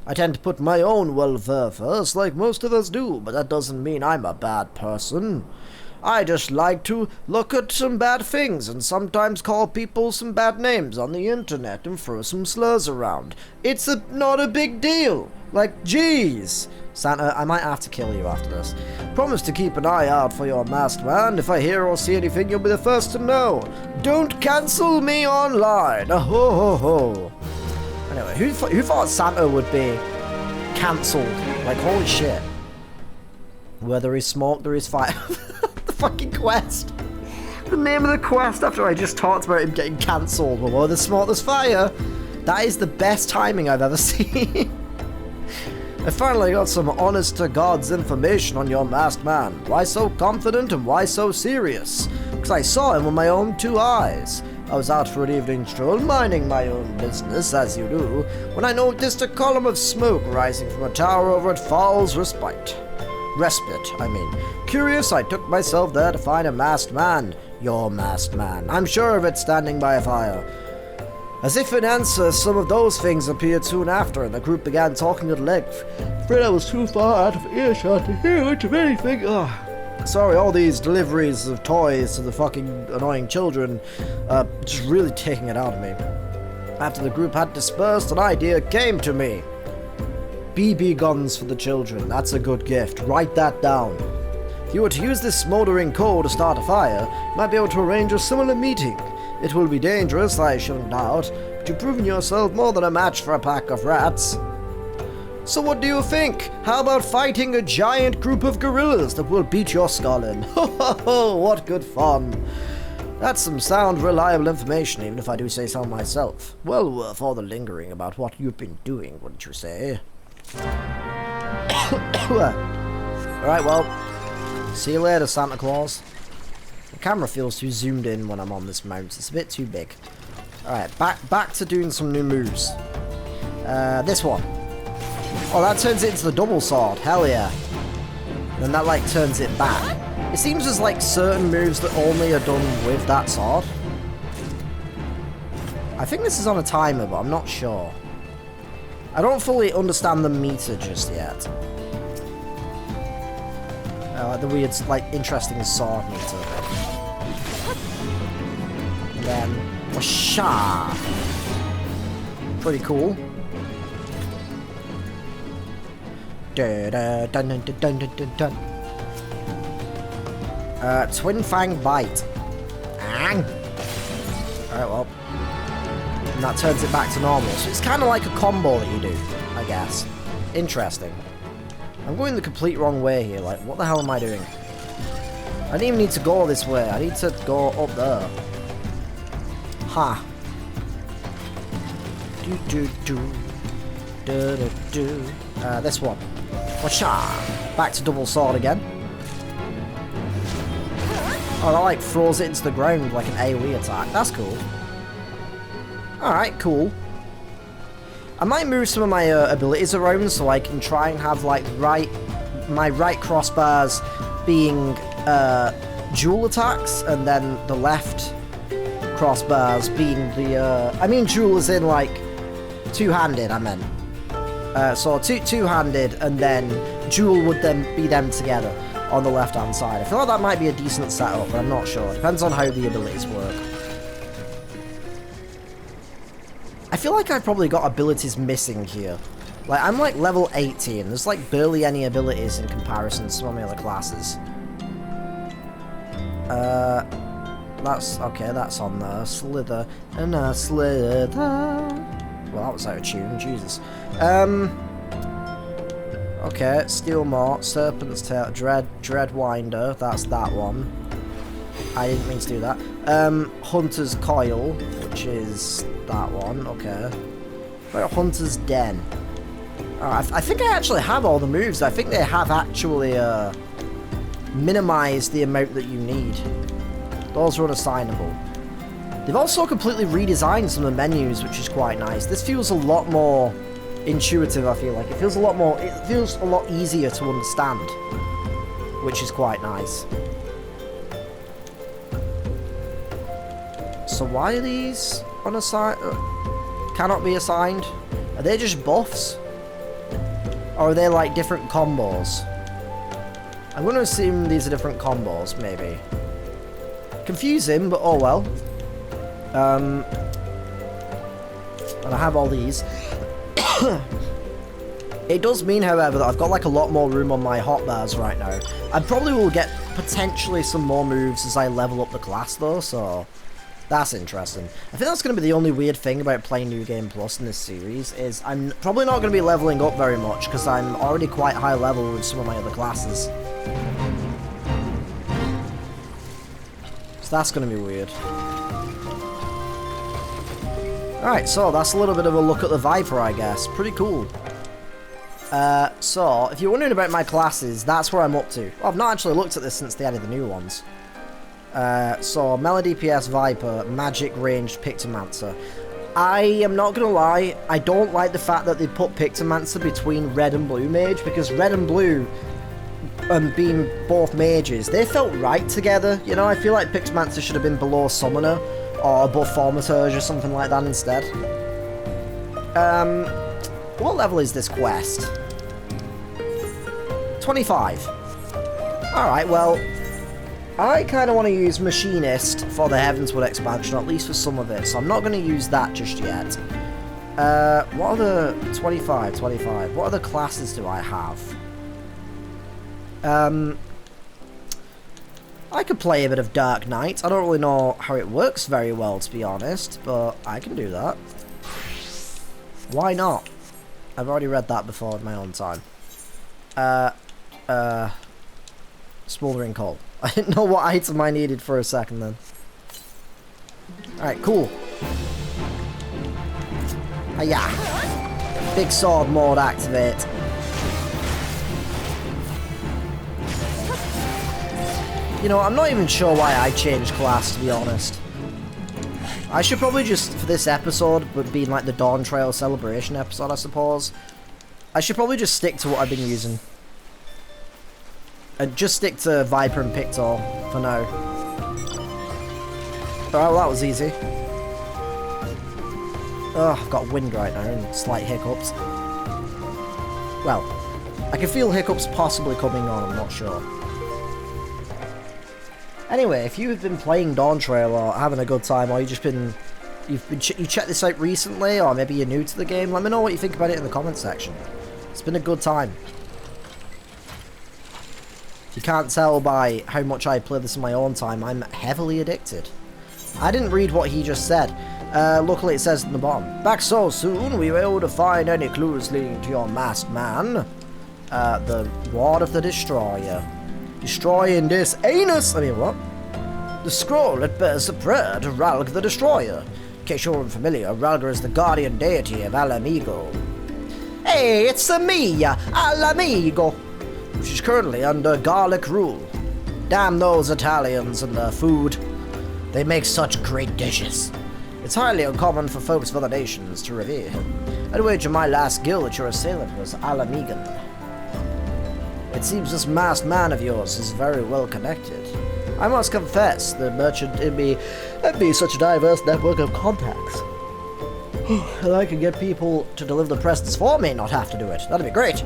I tend to put my own welfare first, like most of us do, but that doesn't mean I'm a bad person. I just like to look at some bad things and sometimes call people some bad names on the internet and throw some slurs around. It's not a big deal. Like, jeez. Santa, I might have to kill you after this. Promise to keep an eye out for your masked man. If I hear or see anything, you'll be the first to know. Don't cancel me online. Ho ho ho. Anyway, who thought Santa would be cancelled? Like, holy shit. Where there is smoke, there is fire. The fucking quest. The name of the quest after I just talked about him getting cancelled. Well, where there's smoke, there's fire. That is the best timing I've ever seen. I finally got some honest-to-God's information on your masked man. Why so confident and why so serious? Because I saw him with my own 2 eyes. I was out for an evening stroll, minding my own business, as you do, when I noticed a column of smoke rising from a tower over at Falls Respite. Curious, I took myself there to find a masked man. Your masked man. I'm sure of it, standing by a fire. As if in answer, some of those things appeared soon after, and the group began talking at length. Afraid I was too far out of earshot to hear much of anything. Sorry, all these deliveries of toys to the fucking annoying children, just really taking it out of me. After the group had dispersed, an idea came to me. BB guns for the children, that's a good gift. Write that down. If you were to use this smouldering coal to start a fire, you might be able to arrange a similar meeting. It will be dangerous, I shouldn't doubt, but you've proven yourself more than a match for a pack of rats. So what do you think? How about fighting a giant group of gorillas that will beat your skull in? Ho ho ho, what good fun. That's some sound, reliable information, even if I do say so myself. Well worth all the lingering about what you've been doing, wouldn't you say? Alright, well, see you later, Santa Claus. The camera feels too zoomed in when I'm on this mount. It's a bit too big. Alright, back to doing some new moves. This one. Oh, that turns it into the double sword. Hell yeah. Then that, like, turns it back. It seems there's, like, certain moves that only are done with that sword. I think this is on a timer, but I'm not sure. I don't fully understand the meter just yet. Like the weird, like, interesting sword meter. And then, whooshah! Pretty cool. Dun, dun, dun, dun, dun, dun, dun. Twin Fang Bite. Alright, well. And that turns it back to normal. So it's kind of like a combo that you do, I guess. Interesting. I'm going the complete wrong way here. Like, what the hell am I doing? I didn't even need to go this way. I need to go up there. Ha. Do do do. Do do do. This one. Whooshah! Back to double sword again. Oh, that like throws it into the ground like an AoE attack. That's cool. Alright, cool. I might move some of my abilities around so I can try and have like my right crossbars being dual attacks, and then the left crossbars being the I mean dual as in like two-handed, I meant. So two-handed, and then dual would then be them together on the left-hand side. I feel like that might be a decent setup, but I'm not sure. It depends on how the abilities work. I feel like I've probably got abilities missing here. Like, I'm like level 18. There's like barely any abilities in comparison to some of my other classes. That's, okay, that's on there. Slither, and slither. Well, that was out of tune, Jesus. Okay, Steel Mort, Serpent's Tail, Dreadwinder, that's that one. I didn't mean to do that. Hunter's Coil, which is that one, okay. Right, Hunter's Den. I think I actually have all the moves. I think they have actually minimized the amount that you need. Those are unassignable. They've also completely redesigned some of the menus, which is quite nice. This feels a lot more intuitive, I feel like. It feels a lot easier to understand, which is quite nice. So why are these unassigned? Cannot be assigned? Are they just buffs? Or are they like different combos? I'm going to assume these are different combos, maybe. Confusing, but oh well. And I have all these. It does mean, however, that I've got like a lot more room on my hotbars right now. I probably will get potentially some more moves as I level up the class though, so that's interesting. I think that's going to be the only weird thing about playing New Game Plus in this series, is I'm probably not going to be leveling up very much because I'm already quite high level with some of my other classes. So that's going to be weird. Alright, so that's a little bit of a look at the Viper, I guess. Pretty cool. So, if you're wondering about my classes, that's where I'm up to. Well, I've not actually looked at this since they added the new ones. So, Melee DPS Viper, Magic Ranged Pictomancer. I am not going to lie, I don't like the fact that they put Pictomancer between Red and Blue Mage, because Red and Blue, being both mages, they felt right together. You know, I feel like Pictomancer should have been below Summoner, Or a buff thaumaturge or something like that instead. What level is this quest? 25. Alright, well, I kind of want to use Machinist for the Heavensward expansion, at least for some of it, so I'm not going to use that just yet. What other... 25. What other classes do I have? I could play a bit of Dark Knight. I don't really know how it works very well, to be honest, but I can do that. Why not? I've already read that before in my own time. Smoldering coal. I didn't know what item I needed for a second then. Alright, cool. Hiya! Big sword mode activate. You know, I'm not even sure why I changed class, to be honest. I should probably just, for this episode, but being like the Dawntrail celebration episode, I suppose, I should probably just stick to what I've been using. And just stick to Viper and Pictor for now. Alright, well that was easy. Oh, I've got wind right now and slight hiccups. Well, I can feel hiccups possibly coming on, I'm not sure. Anyway, if you've been playing Dawntrail or having a good time, or you checked this out recently, or maybe you're new to the game, let me know what you think about it in the comment section. It's been a good time. If you can't tell by how much I play this in my own time, I'm heavily addicted. I didn't read what he just said. Luckily it says in the bottom. Back so soon, we were able to find any clues leading to your masked man. The Ward of the Destroyer. Destroying this anus! I mean, what? The scroll that bears the prayer to Ralg the Destroyer. In case you're unfamiliar, Ralg is the guardian deity of Alamigo. Hey, it's me, Alamigo, which is currently under Garlic rule. Damn those Italians and their food. They make such great dishes. It's highly uncommon for folks of other nations to revere him. I'd wager my last guild that your assailant was Alamigan. It seems this masked man of yours is very well connected. I must confess, the merchant in me such a diverse network of contacts. And I can get people to deliver the presents for me, not have to do it. That'd be great.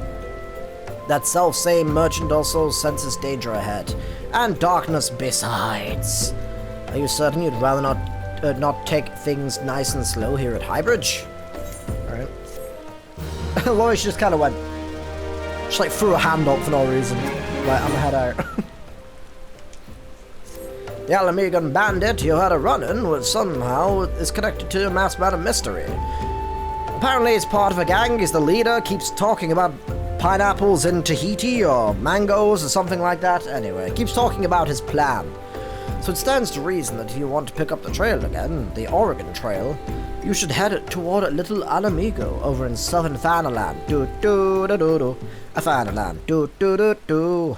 That self-same merchant also senses danger ahead, and darkness besides. Are you certain you'd rather not take things nice and slow here at Highbridge? Alright. Lois just kind of went... Just like threw a hand up for no reason. Right, I'm gonna head out. The Alamigan bandit you had a run-in with somehow is connected to a masked man of mystery. Apparently he's part of a gang, he's the leader, keeps talking about pineapples in Tahiti or mangoes or something like that. Anyway, keeps talking about his plan. So it stands to reason that if you want to pick up the trail again, the Oregon Trail, you should head toward Little Alamigo over in southern Fanaland. Do-do-do-do-do. A Fanaland. Do-do-do-do.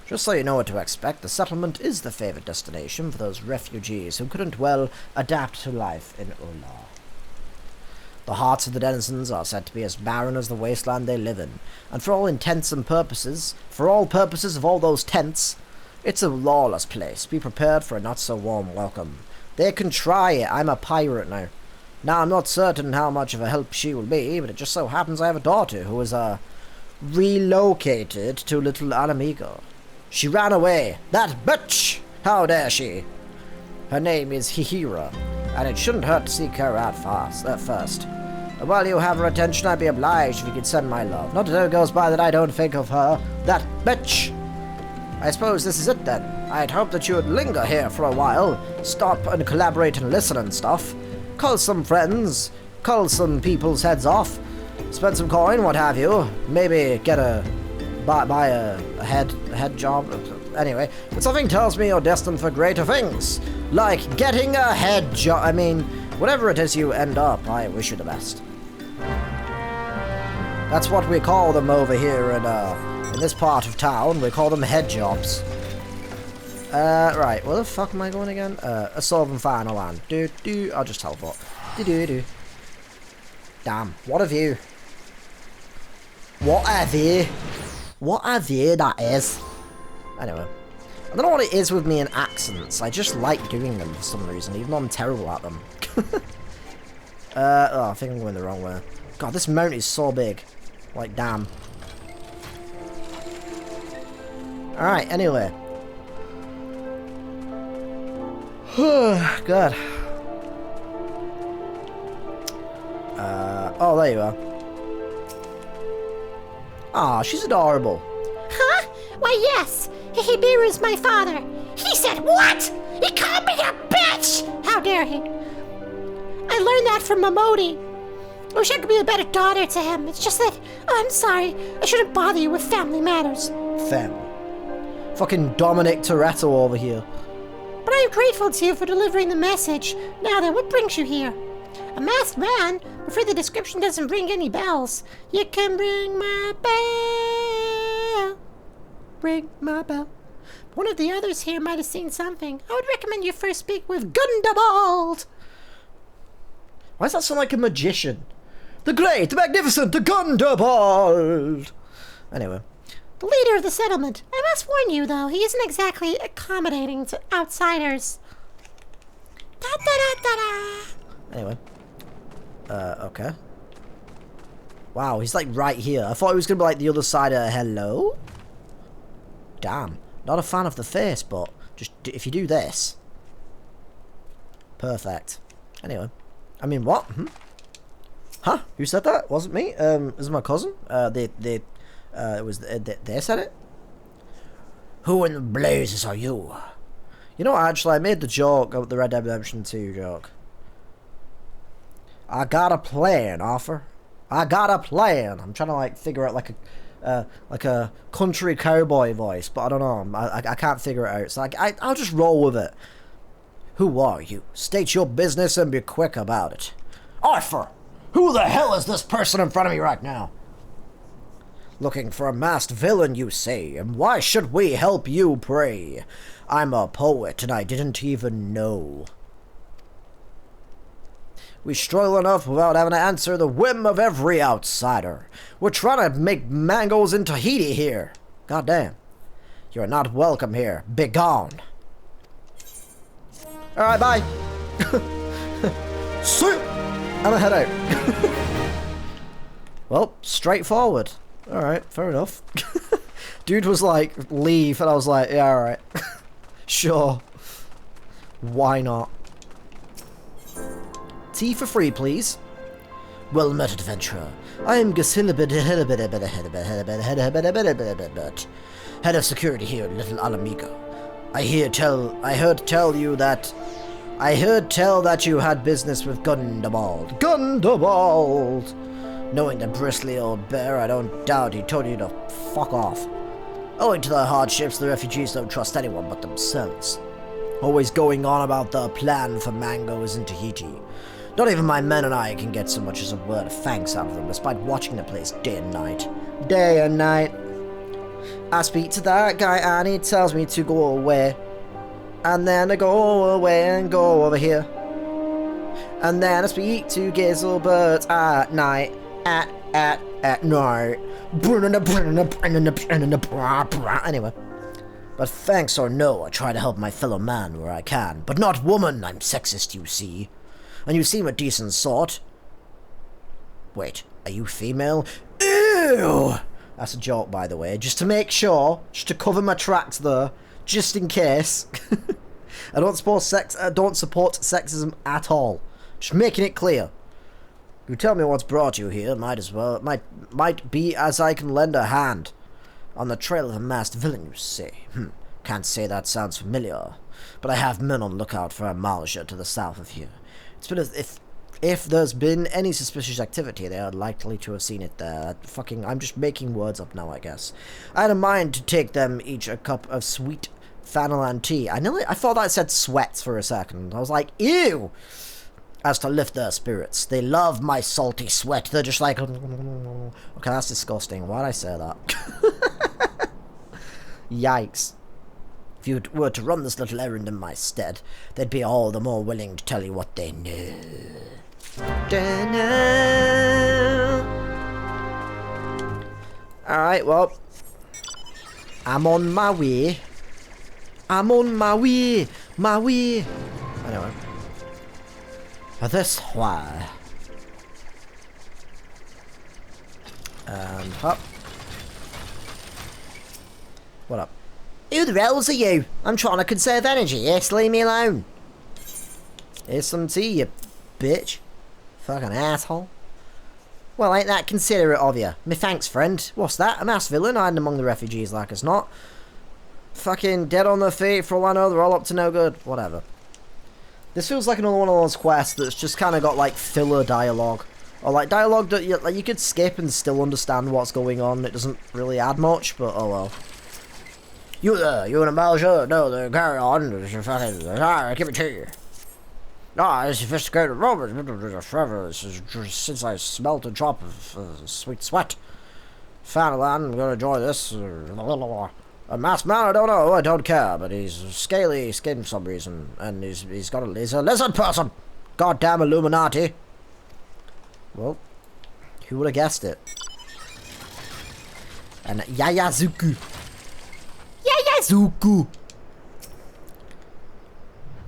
Just so you know what to expect, the settlement is the favourite destination for those refugees who couldn't well adapt to life in Ula. The hearts of the denizens are said to be as barren as the wasteland they live in, and for all intents and purposes, for all purposes of all those tents, it's a lawless place. Be prepared for a not-so-warm welcome. They can try it. I'm a pirate now. Now, I'm not certain how much of a help she will be, but it just so happens I have a daughter who is, relocated to Little Alamigo. She ran away. That bitch! How dare she? Her name is Hihira, and it shouldn't hurt to seek her out first. And while you have her attention, I'd be obliged if you could send my love. Not a day goes by that I don't think of her. That bitch! I suppose this is it then. I'd hope that you would linger here for a while, stop and collaborate and listen and stuff, cull some friends, cull some people's heads off, spend some coin, what have you, maybe get buy a head job. Anyway, but something tells me you're destined for greater things, like getting a head job. I mean, whatever it is you end up, I wish you the best. That's what we call them over here in this part of town. We call them head jobs. Right, where the fuck am I going again? A southern final land. I'll just teleport. Damn, what a view. What a view. What a view that is. Anyway, I don't know what it is with me and accents. I just like doing them for some reason, even though I'm terrible at them. Oh, I think I'm going the wrong way. God, this mount is so big. Like, damn. Alright, anyway. God. Oh, there you are. Aw, she's adorable. Huh? Why, yes. Hihibiru's my father. He said what? He called me a bitch! How dare he? I learned that from Momodi. I wish I could be a better daughter to him. It's just that, I'm sorry, I shouldn't bother you with family matters. Family. Fucking Dominic Toretto over here. But I am grateful to you for delivering the message. Now then, what brings you here? A masked man? I'm afraid the description doesn't ring any bells. You can ring my bell. Ring my bell. One of the others here might have seen something. I would recommend you first speak with Gundabald. Why does that sound like a magician? The great, the magnificent, the Gundabald! Anyway. The leader of the settlement. I must warn you, though, he isn't exactly accommodating to outsiders. Da-da-da-da-da. Anyway. Okay. Wow, he's like right here. I thought he was going to be like the other side of hello? Damn. Not a fan of the face, but just if you do this. Perfect. Anyway. I mean, what? Huh? Who said that? Wasn't me. This is my cousin. It was they said it. Who in the blazes are you? You know what, actually, I made the joke of the Red Dead Redemption 2 joke. I got a plan, Arthur. I got a plan. I'm trying to like figure out like a country cowboy voice, but I don't know. I can't figure it out. So I'll just roll with it. Who are you? State your business and be quick about it. Arthur! Who the hell is this person in front of me right now? Looking for a masked villain, you say, and why should we help you, pray? I'm a poet, and I didn't even know. We struggle enough without having to answer the whim of every outsider. We're trying to make mangoes in Tahiti here. Goddamn. You're not welcome here. Begone. Alright, bye. See ya. I'ma head out. Well, straightforward. Alright, fair enough. Dude was like, leave, and I was like, yeah, alright. Sure. Why not? Tea for free, please. Well met, adventurer. I am head of security here, Little Alamigo. I heard tell that you had business with Gundabald. Gundabald! Knowing the bristly old bear, I don't doubt he told you to fuck off. Owing to the hardships, the refugees don't trust anyone but themselves. Always going on about the plan for mangoes in Tahiti. Not even my men and I can get so much as a word of thanks out of them, despite watching the place day and night. Day and night. I speak to that guy and he tells me to go away. And then I go away and go over here. And then I speak to Gizelbert at night. At night. Anyway. But thanks or no, I try to help my fellow man where I can. But not woman, I'm sexist, you see. And you seem a decent sort. Wait, are you female? Ew! That's a joke, by the way. Just to make sure, just to cover my tracks there, just in case. I don't support sexism at all. Just making it clear. You tell me what's brought you here, might as well. It might be as I can lend a hand. On the trail of a masked villain, you say. Can't say that sounds familiar. But I have men on lookout for a Malja to the south of here. It's been as if there's been any suspicious activity, they are likely to have seen it there. I'm just making words up now, I guess. I had a mind to take them each a cup of sweet Fanalan tea. I thought that said sweats for a second. I was like, ew! As to lift their spirits. They love my salty sweat. They're just like... Okay, that's disgusting. Why'd I say that? Yikes. If you were to run this little errand in my stead, they'd be all the more willing to tell you what they know. Alright, well. I'm on my way. I'm on my way. My way. Anyway. This way. And up. What up? Who the hells are you? I'm trying to conserve energy, yes? Leave me alone. Here's some tea, you bitch. Fucking asshole. Well, ain't that considerate of you? Me thanks, friend. What's that? A mass villain hiding among the refugees like as not. Fucking dead on their feet, for all I know, they're all up to no good. Whatever. This feels like another one of those quests that's just kind of got, like, filler dialogue. Or, like, dialogue that you could skip and still understand what's going on. It doesn't really add much, but oh well. You there, you in a Belgian? No, then carry on. Give it to you. Ah, it's sophisticated Romans. Since I smelt a drop of sweet sweat. Fanalan, I'm gonna enjoy this. A masked man, I don't know, I don't care, but he's scaly skin for some reason, and he's got he's a lizard person. Goddamn Illuminati. Well, who would have guessed it? And Yayazuku. Yayazuku.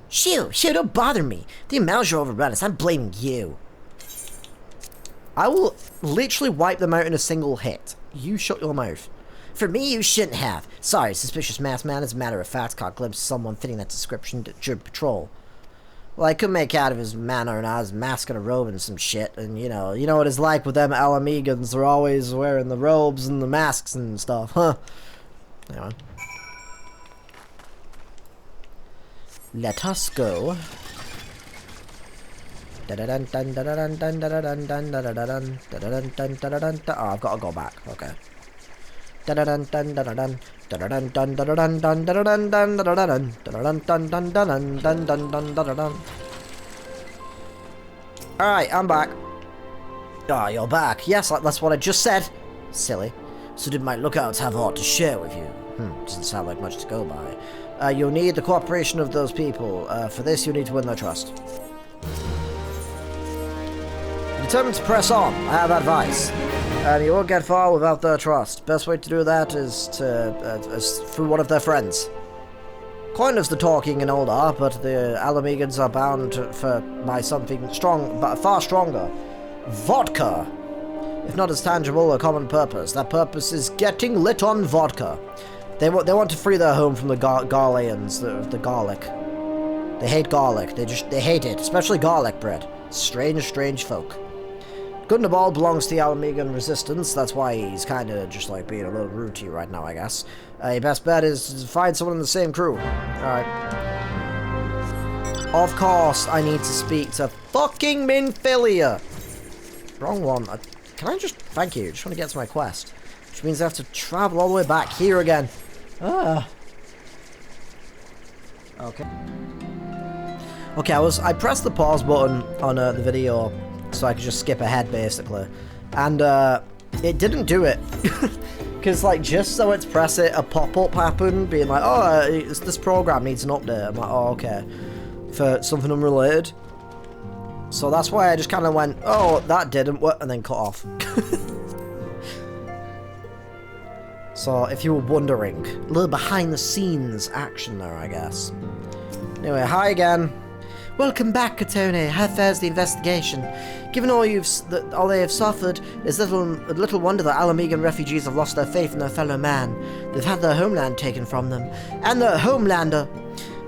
Shoo, don't bother me. The amounts are overrun us. I'm blaming you. I will literally wipe them out in a single hit. You shut your mouth. For me, you shouldn't have. Sorry, suspicious masked man. As a matter of fact, caught a glimpse of someone fitting that description during patrol. Well, I could make out of his manner and his mask and a robe and some shit, and you know what it's like with them Alamegans. They're always wearing the robes and the masks and stuff, huh? Anyway. Let us go. Oh, I've got to go back. Okay. Alright, I'm back. Ah, you're back. Yes, that's what I just said. Silly. So did my lookouts have a lot to share with you? Doesn't sound like much to go by. You'll need the cooperation of those people. For this, you need to win their trust. Determined to press on. I have advice. You won't get far without their trust. Best way to do that is through one of their friends. Coiners the talking and older, but the Alamegans are bound by something strong, but far stronger. Vodka. If not as tangible, a common purpose. That purpose is getting lit on vodka. They want to free their home from the Garleans, the garlic. They hate garlic. They hate it, especially garlic bread. Strange folk. Gundabal belongs to the Alamegan resistance. That's why he's kind of just like being a little rude to you right now, I guess. Your best bet is to find someone in the same crew. Alright. Of course, I need to speak to fucking Minfilia. Wrong one. Can I just... Thank you. Just want to get to my quest. Which means I have to travel all the way back here again. Ah. Okay. Okay, I pressed the pause button on the video so I could just skip ahead, basically. And it didn't do it. Because, like, just so it's press it, a pop-up happened, being like, oh, this program needs an update. I'm like, oh, okay. For something unrelated. So that's why I just kind of went, oh, that didn't work, and then cut off. So, if you were wondering, a little behind-the-scenes action there, I guess. Anyway, hi again. Welcome back, Katone. How fares the investigation? Given all all they have suffered, it's little wonder that Alamegan refugees have lost their faith in their fellow man. They've had their homeland taken from them, and their homelander.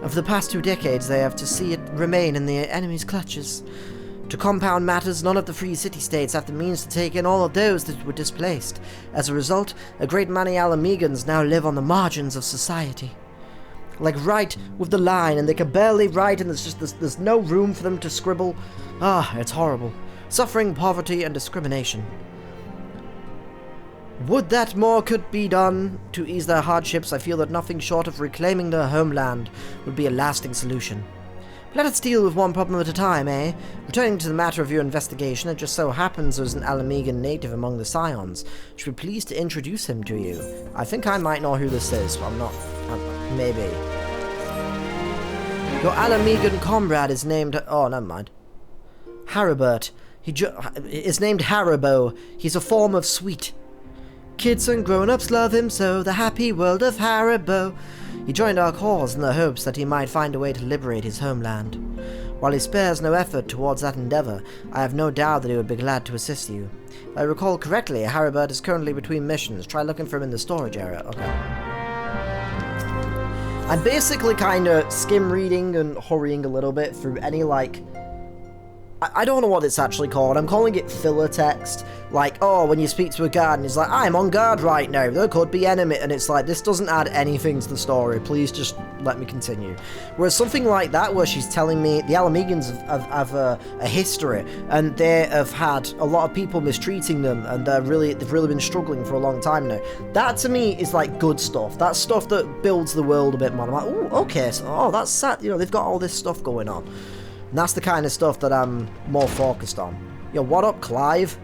For the past 2 decades, they have to see it remain in the enemy's clutches. To compound matters, none of the free city-states have the means to take in all of those that were displaced. As a result, a great many Alamegans now live on the margins of society. Like right with the line, and they can barely write, and there's no room for them to scribble. Ah, it's horrible. Suffering, poverty, and discrimination. Would that more could be done to ease their hardships, I feel that nothing short of reclaiming their homeland would be a lasting solution. Let us deal with one problem at a time, eh? Returning to the matter of your investigation, it just so happens there's an Alamegan native among the Scions. Should be pleased to introduce him to you. I think I might know who this is, but I'm not... maybe. Your Alamegan comrade is named... Oh, never mind. Haribert. Is named Haribo. He's a form of sweet. Kids and grown-ups love him so, the happy world of Haribo. He joined our cause in the hopes that he might find a way to liberate his homeland. While he spares no effort towards that endeavor, I have no doubt that he would be glad to assist you. If I recall correctly, Haribert is currently between missions. Try looking for him in the storage area. Okay. I'm basically kind of skim reading and hurrying a little bit through any, like... I don't know what it's actually called. I'm calling it filler text. Like, oh, when you speak to a guard and he's like, I'm on guard right now, there could be enemy. And it's like, this doesn't add anything to the story. Please just let me continue. Whereas something like that, where she's telling me the Alamegans have a history, and they have had a lot of people mistreating them, and they've really been struggling for a long time now. That to me is like good stuff. That's stuff that builds the world a bit more. I'm like, oh, okay, so, oh, that's sad. You know, they've got all this stuff going on. And that's the kind of stuff that I'm more focused on. Yo, what up, Clive?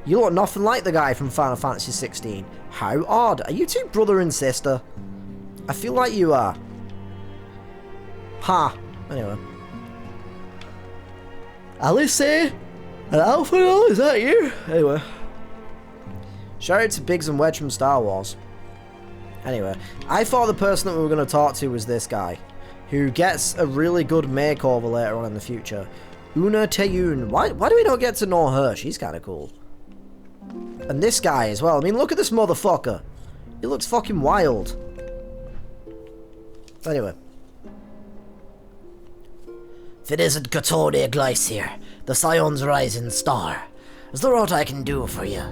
You look nothing like the guy from Final Fantasy XVI. How odd. Are you two brother and sister? I feel like you are. Ha. Anyway. Alice, and Alpha, is that you? Anyway. Shout out to Biggs and Wedge from Star Wars. Anyway. I thought the person that we were going to talk to was this guy, who gets a really good makeover later on in the future. Una Teyun. Why do we not get to know her? She's kind of cool. And this guy as well. I mean, look at this motherfucker. He looks fucking wild. Anyway. If it isn't Katoria Glacier, the Scion's rising star, is there aught I can do for you?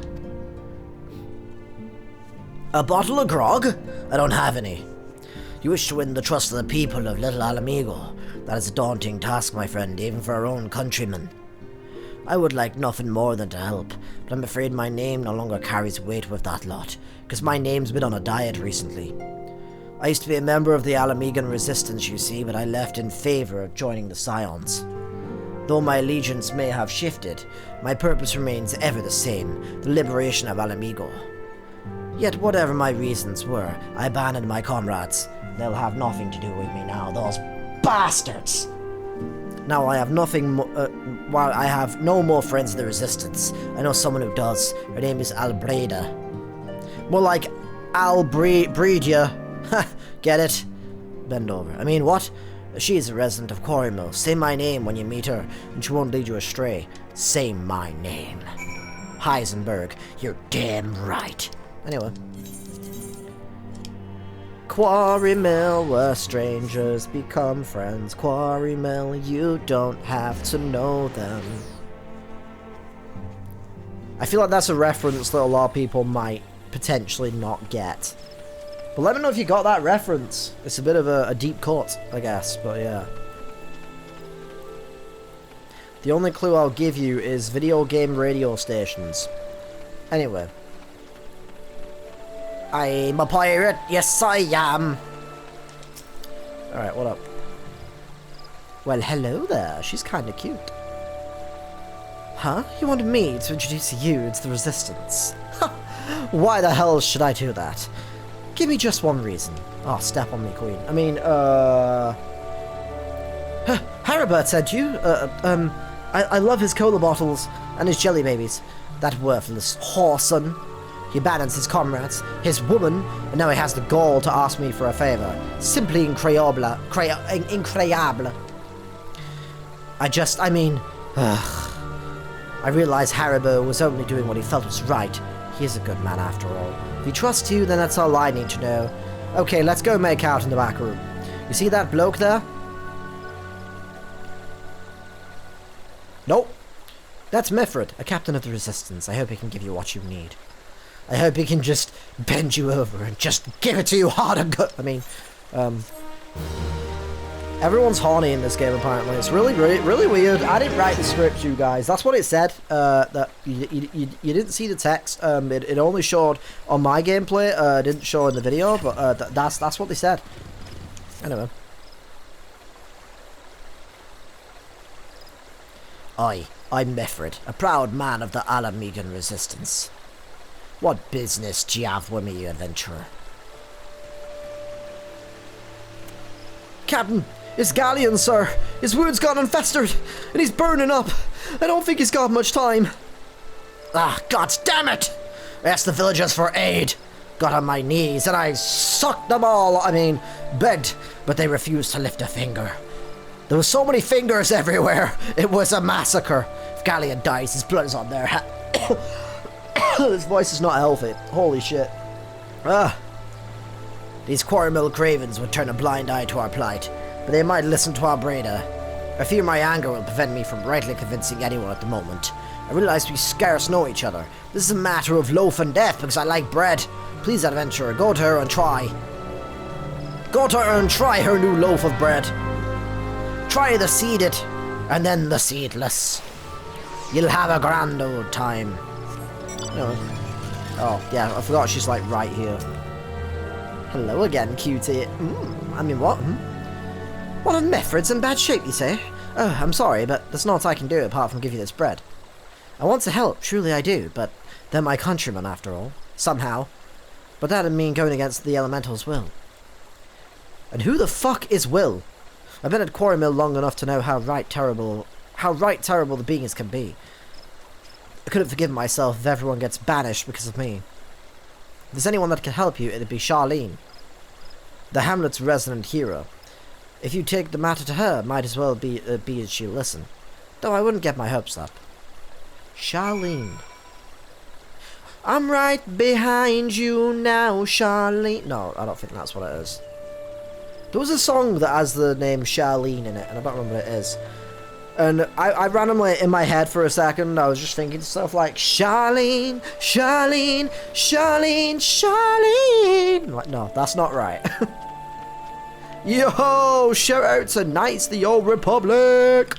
A bottle of grog? I don't have any. You wish to win the trust of the people of Little Alamigo. That is a daunting task, my friend, even for our own countrymen. I would like nothing more than to help, but I'm afraid my name no longer carries weight with that lot, because my name's been on a diet recently. I used to be a member of the Alamegan resistance, you see, but I left in favor of joining the Scions. Though my allegiance may have shifted, my purpose remains ever the same, the liberation of Alamigo. Yet whatever my reasons were, I abandoned my comrades. They'll have nothing to do with me now, those bastards! Now I have while I have no more friends in the Resistance, I know someone who does. Her name is Albreda. More like Albreda. Ha, get it? Bend over. I mean, what? She is a resident of Quarrymill. Say my name when you meet her, and she won't lead you astray. Say my name. Heisenberg, you're damn right. Anyway. Quarrymill, where strangers become friends. Quarrymill, you don't have to know them. I feel like that's a reference that a lot of people might potentially not get. But let me know if you got that reference. It's a bit of a deep cut, I guess, but yeah. The only clue I'll give you is video game radio stations. Anyway. I'm a pirate, yes I am. Alright, what up? Well, hello there, she's kinda cute. Huh? You wanted me to introduce you to the Resistance? Ha! Why the hell should I do that? Give me just one reason. Oh, step on me, queen. I mean, Haribert said you. I love his cola bottles and his jelly babies. That worthless whoreson. He abandons his comrades, his woman, and now he has the gall to ask me for a favor. Simply incroyable. Incroyable. I realize Haribo was only doing what he felt was right. He is a good man after all. If he trusts you, then that's all I need to know. Okay, let's go make out in the back room. You see that bloke there? Nope. That's Mifred, a captain of the Resistance. I hope he can give you what you need. I hope he can just bend you over and just give it to you hard and good. I mean, everyone's horny in this game apparently. It's really weird. I didn't write the script, you guys. That's what it said. That you didn't see the text. It only showed on my gameplay. It didn't show in the video, but that's what they said. Anyway. I'm Mifred, a proud man of the Alamegan Resistance. What business do you have with me, you adventurer? Captain, his galleon, sir. His wound's got infested, and he's burning up. I don't think he's got much time. Ah, god damn it! asked the villagers for aid, got on my knees, and I sucked them all, begged, but they refused to lift a finger. There were so many fingers everywhere, it was a massacre. If Galleon dies, his blood is on their hands. His voice is not healthy. Holy shit. These Quarrymill cravens would turn a blind eye to our plight, but they might listen to our braider. I fear my anger will prevent me from rightly convincing anyone at the moment. I realize we scarce know each other. This is a matter of loaf and death because I like bread. Please, adventurer, go to her and try. Go to her and try her new loaf of bread. Try the seeded, and then the seedless. You'll have a grand old time. Oh, yeah, I forgot she's like right here. Hello again, cutie. What? What on Meffred's in bad shape, you say? Oh, I'm sorry, but there's naught I can do apart from give you this bread. I want to help, truly I do, but they're my countrymen after all, somehow. But that'd mean going against the elemental's will. And who the fuck is Will? I've been at Quarrymill long enough to know how right terrible the beings can be. I couldn't forgive myself if everyone gets banished because of me. If there's anyone that can help you, it'd be Charlene, the Hamlet's resident hero. If you take the matter to her, might as well be as she'll listen. Though I wouldn't get my hopes up. Charlene. I'm right behind you now, Charlene. No, I don't think that's what it is. There was a song that has the name Charlene in it, and I don't remember what it is. And I randomly, in my head for a second, I was just thinking stuff like, Charlene, Charlene, Charlene, Charlene. I'm like, no, that's not right. Yo, shout out to Knights the Old Republic.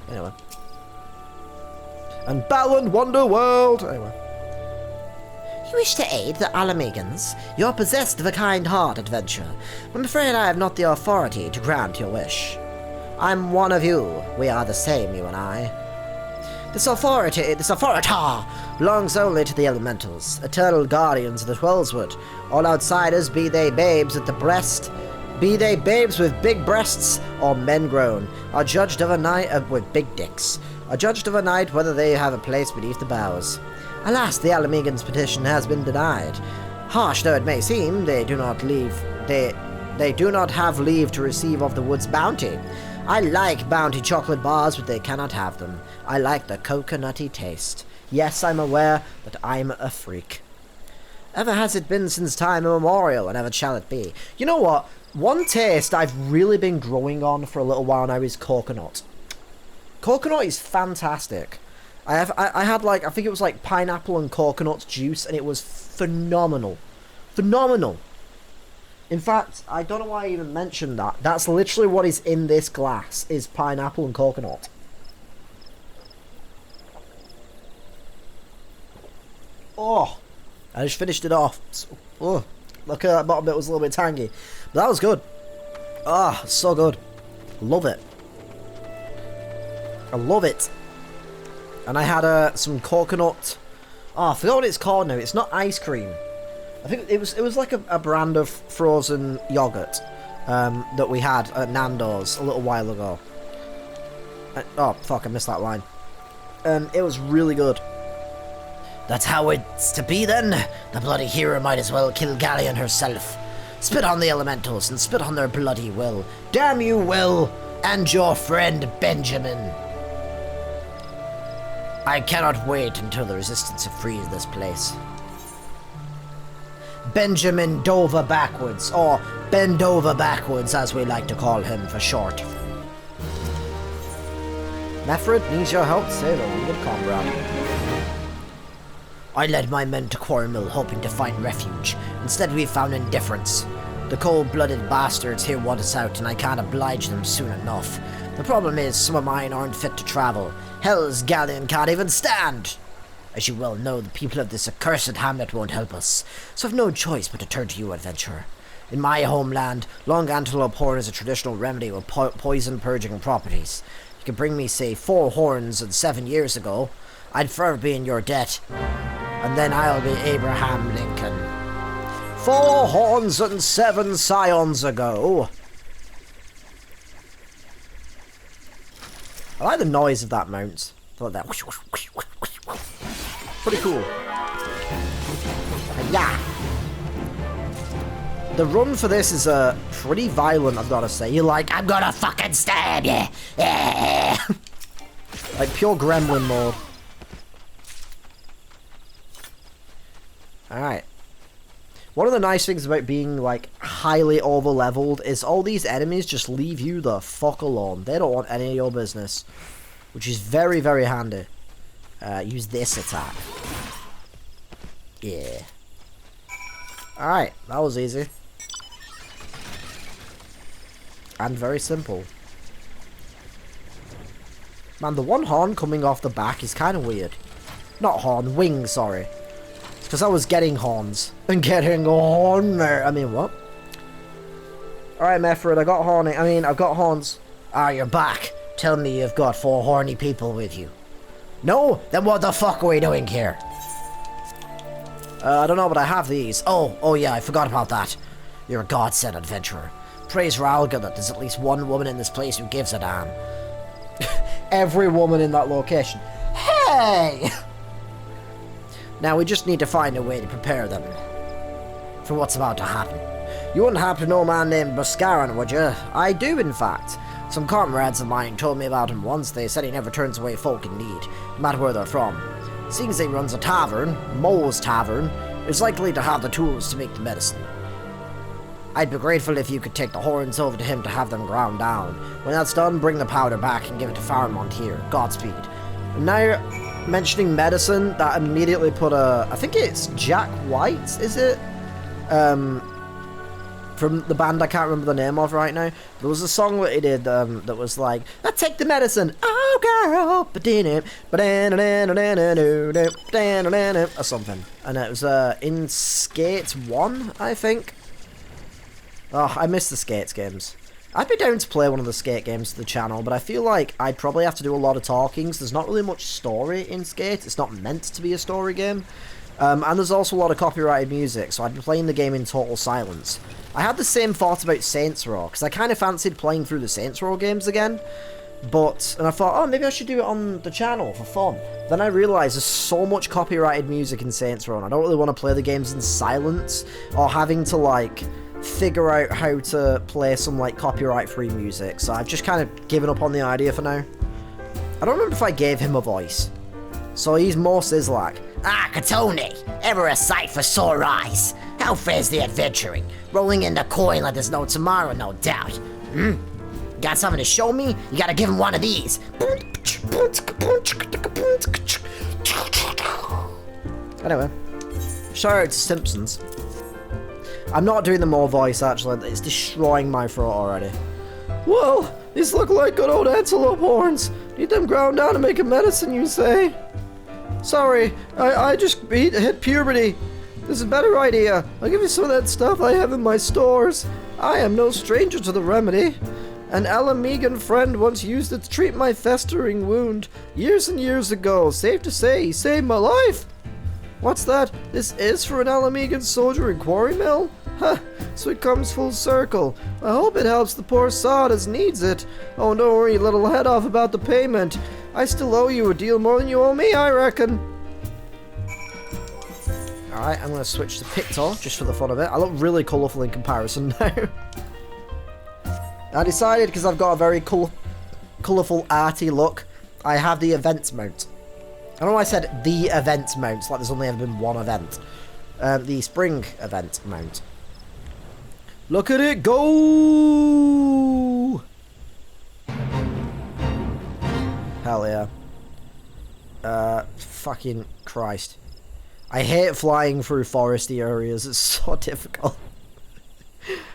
Anyway. And Balan Wonderworld. Anyway. You wish to aid the Alamegans? You're possessed of a kind heart, adventurer. I'm afraid I have not the authority to grant your wish. I'm one of you. We are the same, you and I. This authority belongs only to the elementals, eternal guardians of the Heavensward. All outsiders, be they babes at the breast, be they babes with big breasts or men grown, are judged of a night with big dicks, are judged of a night whether they have a place beneath the boughs. Alas, the Alamegans' petition has been denied. Harsh though it may seem, they do not have leave to receive of the wood's bounty. I like bounty chocolate bars, but they cannot have them. I like the coconutty taste. Yes, I'm aware that I'm a freak. Ever has it been since time immemorial, and ever shall it be. You know what? One taste I've really been growing on for a little while now is coconut. Coconut is fantastic. I had like, I think it was like pineapple and coconut juice, and it was phenomenal. Phenomenal. In fact, I don't know why I even mentioned that. That's literally what is in this glass, is pineapple and coconut. Oh, I just finished it off. Oh, look at that bottom bit, was a little bit tangy. But that was good. Ah, so good. Love it. I love it. And I had some coconut. Oh, I forgot what it's called now. It's not ice cream. I think it was like a brand of frozen yogurt that we had at Nando's a little while ago. Oh, fuck, I missed that line. And it was really good. That's how it's to be then. The bloody hero might as well kill Galleon herself. Spit on the elementals and spit on their bloody will. Damn you, Will, and your friend Benjamin. I cannot wait until the resistance have freed this place. Benjamin Dover Backwards, or Bend Over Backwards as we like to call him for short. Meffred needs your help to save a wounded comrade. I led my men to Quarrymill hoping to find refuge. Instead we found indifference. The cold-blooded bastards here want us out and I can't oblige them soon enough. The problem is some of mine aren't fit to travel. Hell's Galleon can't even stand! As you well know, the people of this accursed hamlet won't help us, so I've no choice but to turn to you, adventurer. In my homeland, long antelope horn is a traditional remedy with poison purging properties. You could bring me, say, 4 horns and 7 years ago. I'd forever be in your debt. And then I'll be Abraham Lincoln. 4 horns and 7 scions ago. I like the noise of that mount. I like that. Pretty cool. Yeah. The run for this is pretty violent, I've got to say. You're like, I'm gonna fucking stab you. Like pure gremlin mode. Alright. One of the nice things about being, like, highly over-leveled is all these enemies just leave you the fuck alone. They don't want any of your business. Which is very, very handy. Use this attack. Yeah. Alright, that was easy. And very simple. Man, the one horn coming off the back is kind of weird. Not horn, wing, sorry. It's because I was getting horns. And getting a horn there. I mean, what? Alright, Mephrid, I've got horns. Ah, you're back. Tell me you've got 4 horny people with you. No? Then what the fuck are we doing here? I don't know, but I have these. Oh yeah, I forgot about that. You're a godsend adventurer. Praise Ralga that there's at least one woman in this place who gives a damn. Every woman in that location. Hey! Now we just need to find a way to prepare them for what's about to happen. You wouldn't happen to know a man named Buscaran, would you? I do, in fact. Some comrades of mine told me about him once. They said he never turns away folk in need, no matter where they're from. Seeing as he runs a tavern, Moe's Tavern, is likely to have the tools to make the medicine. I'd be grateful if you could take the horns over to him to have them ground down. When that's done, bring the powder back and give it to Faramond here. Godspeed. Now, mentioning medicine, that immediately put I think it's Jack White, is it? From the band I can't remember the name of right now. There was a song that he did that was like, I take the medicine, oh girl, or something. And it was in Skate 1, I think. Oh, I miss the Skates games. I'd be down to play one of the Skate games to the channel, but I feel like I'd probably have to do a lot of talking, so there's not really much story in Skate. It's not meant to be a story game. And there's also a lot of copyrighted music, so I'd be playing the game in total silence. I had the same thought about Saints Row, because I kind of fancied playing through the Saints Row games again. And I thought, oh, maybe I should do it on the channel for fun. Then I realised there's so much copyrighted music in Saints Row, and I don't really want to play the games in silence, or having to, like, figure out how to play some, like, copyright-free music. So I've just kind of given up on the idea for now. I don't remember if I gave him a voice. So he's more Sizzlack. Ah, Katoni, ever a sight for sore eyes. How fares the adventuring? Rolling in the coin like there's no tomorrow, no doubt. Got something to show me? You gotta give him one of these. Anyway, shout out to Simpsons. I'm not doing the more voice, actually. It's destroying my throat already. Well, these look like good old antelope horns. Need them ground down to make a medicine, you say? Sorry, I just hit puberty. This is a better idea. I'll give you some of that stuff I have in my stores. I am no stranger to the remedy. An Alamegan friend once used it to treat my festering wound. Years and years ago. Safe to say, he saved my life. What's that? This is for an Alamegan soldier in Quarry Mill? Huh, so it comes full circle. I hope it helps the poor sod as needs it. Oh, don't worry, little head off about the payment. I still owe you a deal more than you owe me, I reckon. Alright, I'm going to switch to Pictor, just for the fun of it. I look really colourful in comparison now. I decided, because I've got a very colourful, arty look, I have the event mount. I don't know why I said the event mount, like there's only ever been one event. The spring event mount. Look at it go! Hell yeah. Fucking Christ. I hate flying through foresty areas, it's so difficult.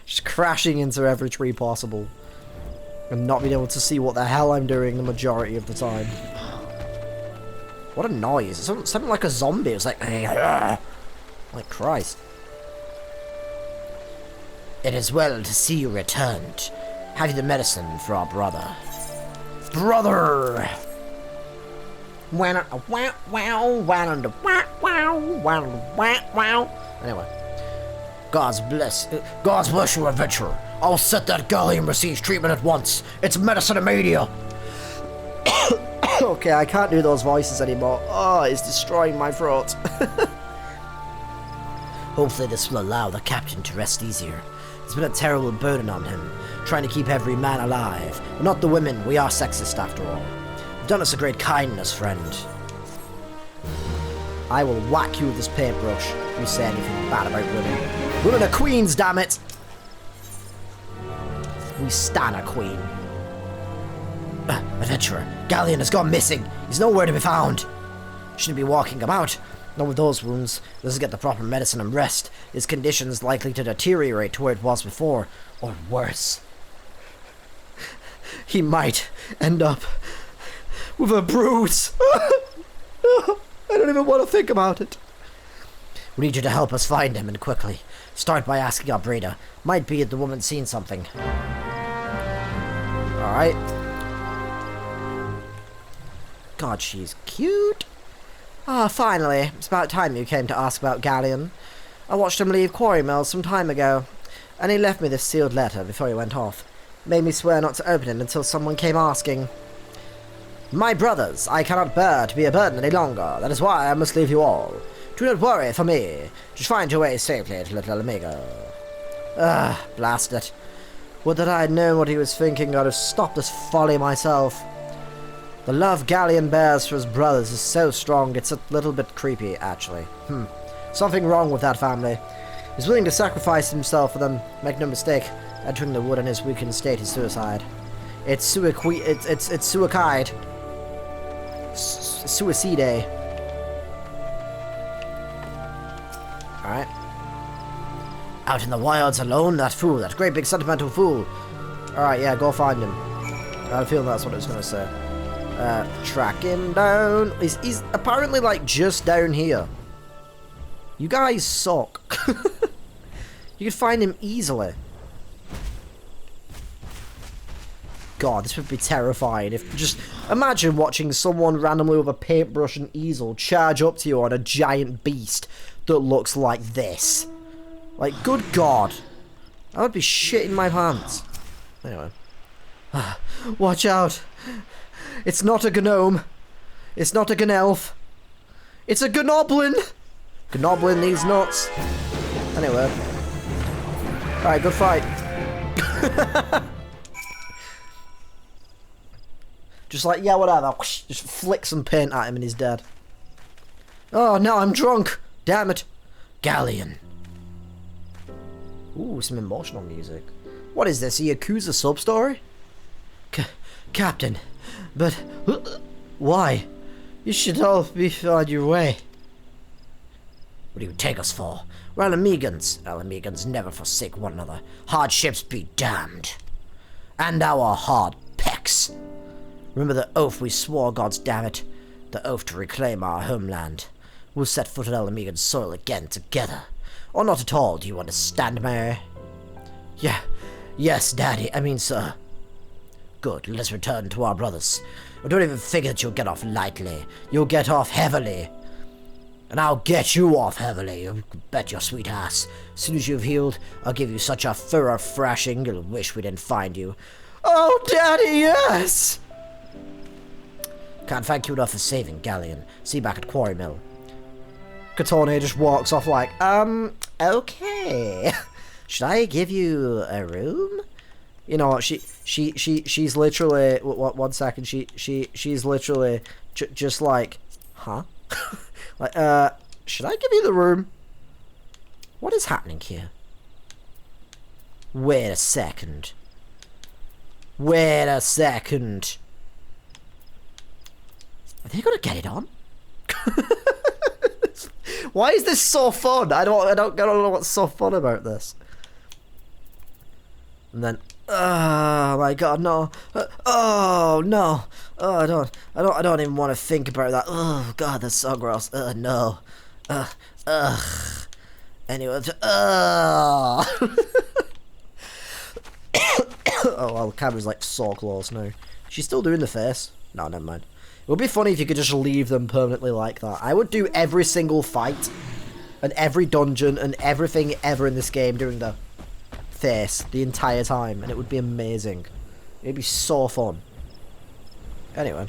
Just crashing into every tree possible. And not being able to see what the hell I'm doing the majority of the time. What a noise. It sounded like a zombie. It was like... Like Christ. It is well to see you returned. Have you the medicine for our brother? Brother! Anyway. God's bless you, adventurer. I'll set that galleon receives treatment at once. It's medicine media. Okay, I can't do those voices anymore. Oh, it's destroying my throat. Hopefully this will allow the captain to rest easier. It's been a terrible burden on him, trying to keep every man alive. But not the women, we are sexist after all. You've done us a great kindness, friend. I will whack you with this paintbrush if you say anything bad about women. Women are queens, damn it! We stan a queen. Adventurer, Galleon has gone missing. He's nowhere to be found. Shouldn't be walking about. Not with those wounds. Doesn't get the proper medicine and rest. His condition's likely to deteriorate to where it was before, or worse. He might end up with a bruise. I don't even want to think about it. We need you to help us find him, and quickly. Start by asking our breeder. Might be the woman's seen something. Alright. God, she's cute. Ah, finally. It's about time you came to ask about Galleon. I watched him leave Quarry Mill some time ago, and he left me this sealed letter before he went off. Made me swear not to open it until someone came asking. My brothers, I cannot bear to be a burden any longer. That is why I must leave you all. Do not worry for me. Just find your way safely to little Amigo. Blast it. Would that I had known what he was thinking, I'd have stopped this folly myself. The love Galleon bears for his brothers is so strong, it's a little bit creepy, actually. Something wrong with that family. He's willing to sacrifice himself for them. Make no mistake, entering the wood in his weakened state is suicide. It's suicide. Suicide. Alright. Out in the wilds alone, that fool, that great big sentimental fool. Alright, yeah, go find him. I had a feeling that's what it was going to say. Track him down. He's apparently, like, just down here. You guys suck. You could find him easily. God, this would be terrifying. If just imagine watching someone randomly with a paintbrush and easel charge up to you on a giant beast that looks like this. Like, good God. I would be shitting my pants. Anyway. Watch out. It's not a gnome. It's not a gnelf. It's a gnoblin. Gnoblin needs nuts. Anyway. Alright, good fight. Just like, yeah, whatever. Just flick some paint at him and he's dead. Oh, no, I'm drunk. Damn it. Galleon. Ooh, some emotional music. What is this, a Yakuza sub-story? Captain, but why? You should all be on your way. What do you take us for? We're Alamegans. Alamegans never forsake one another. Hardships be damned. And our hard pecks. Remember the oath we swore, goddammit. The oath to reclaim our homeland. We'll set foot on Alamegan soil again together. Or not at all, do you understand, Mary? Yeah. Yes, Daddy. I mean, sir. Good, let us return to our brothers. I don't even figure that you'll get off lightly. You'll get off heavily. And I'll get you off heavily, you bet your sweet ass. As soon as you've healed, I'll give you such a thorough thrashing you'll wish we didn't find you. Oh, Daddy, yes! Can't thank you enough for saving Galleon. See you back at Quarry Mill. Katone just walks off like, okay. Should I give you a room? You know, she's literally, one second, she's literally just like, huh? Like, should I give you the room? What is happening here? Wait a second. Wait a second. Are they gonna get it on? Why is this so fun? I don't know what's so fun about this. And then, oh my God, no! Oh no! Oh, I don't even want to think about that. Oh God, that's so gross. No. Ugh. Anyway, oh, well, the camera's like so close now. She's still doing the face. No, never mind. It would be funny if you could just leave them permanently like that. I would do every single fight and every dungeon and everything ever in this game doing the face the entire time, and it would be amazing. It'd be so fun. Anyway.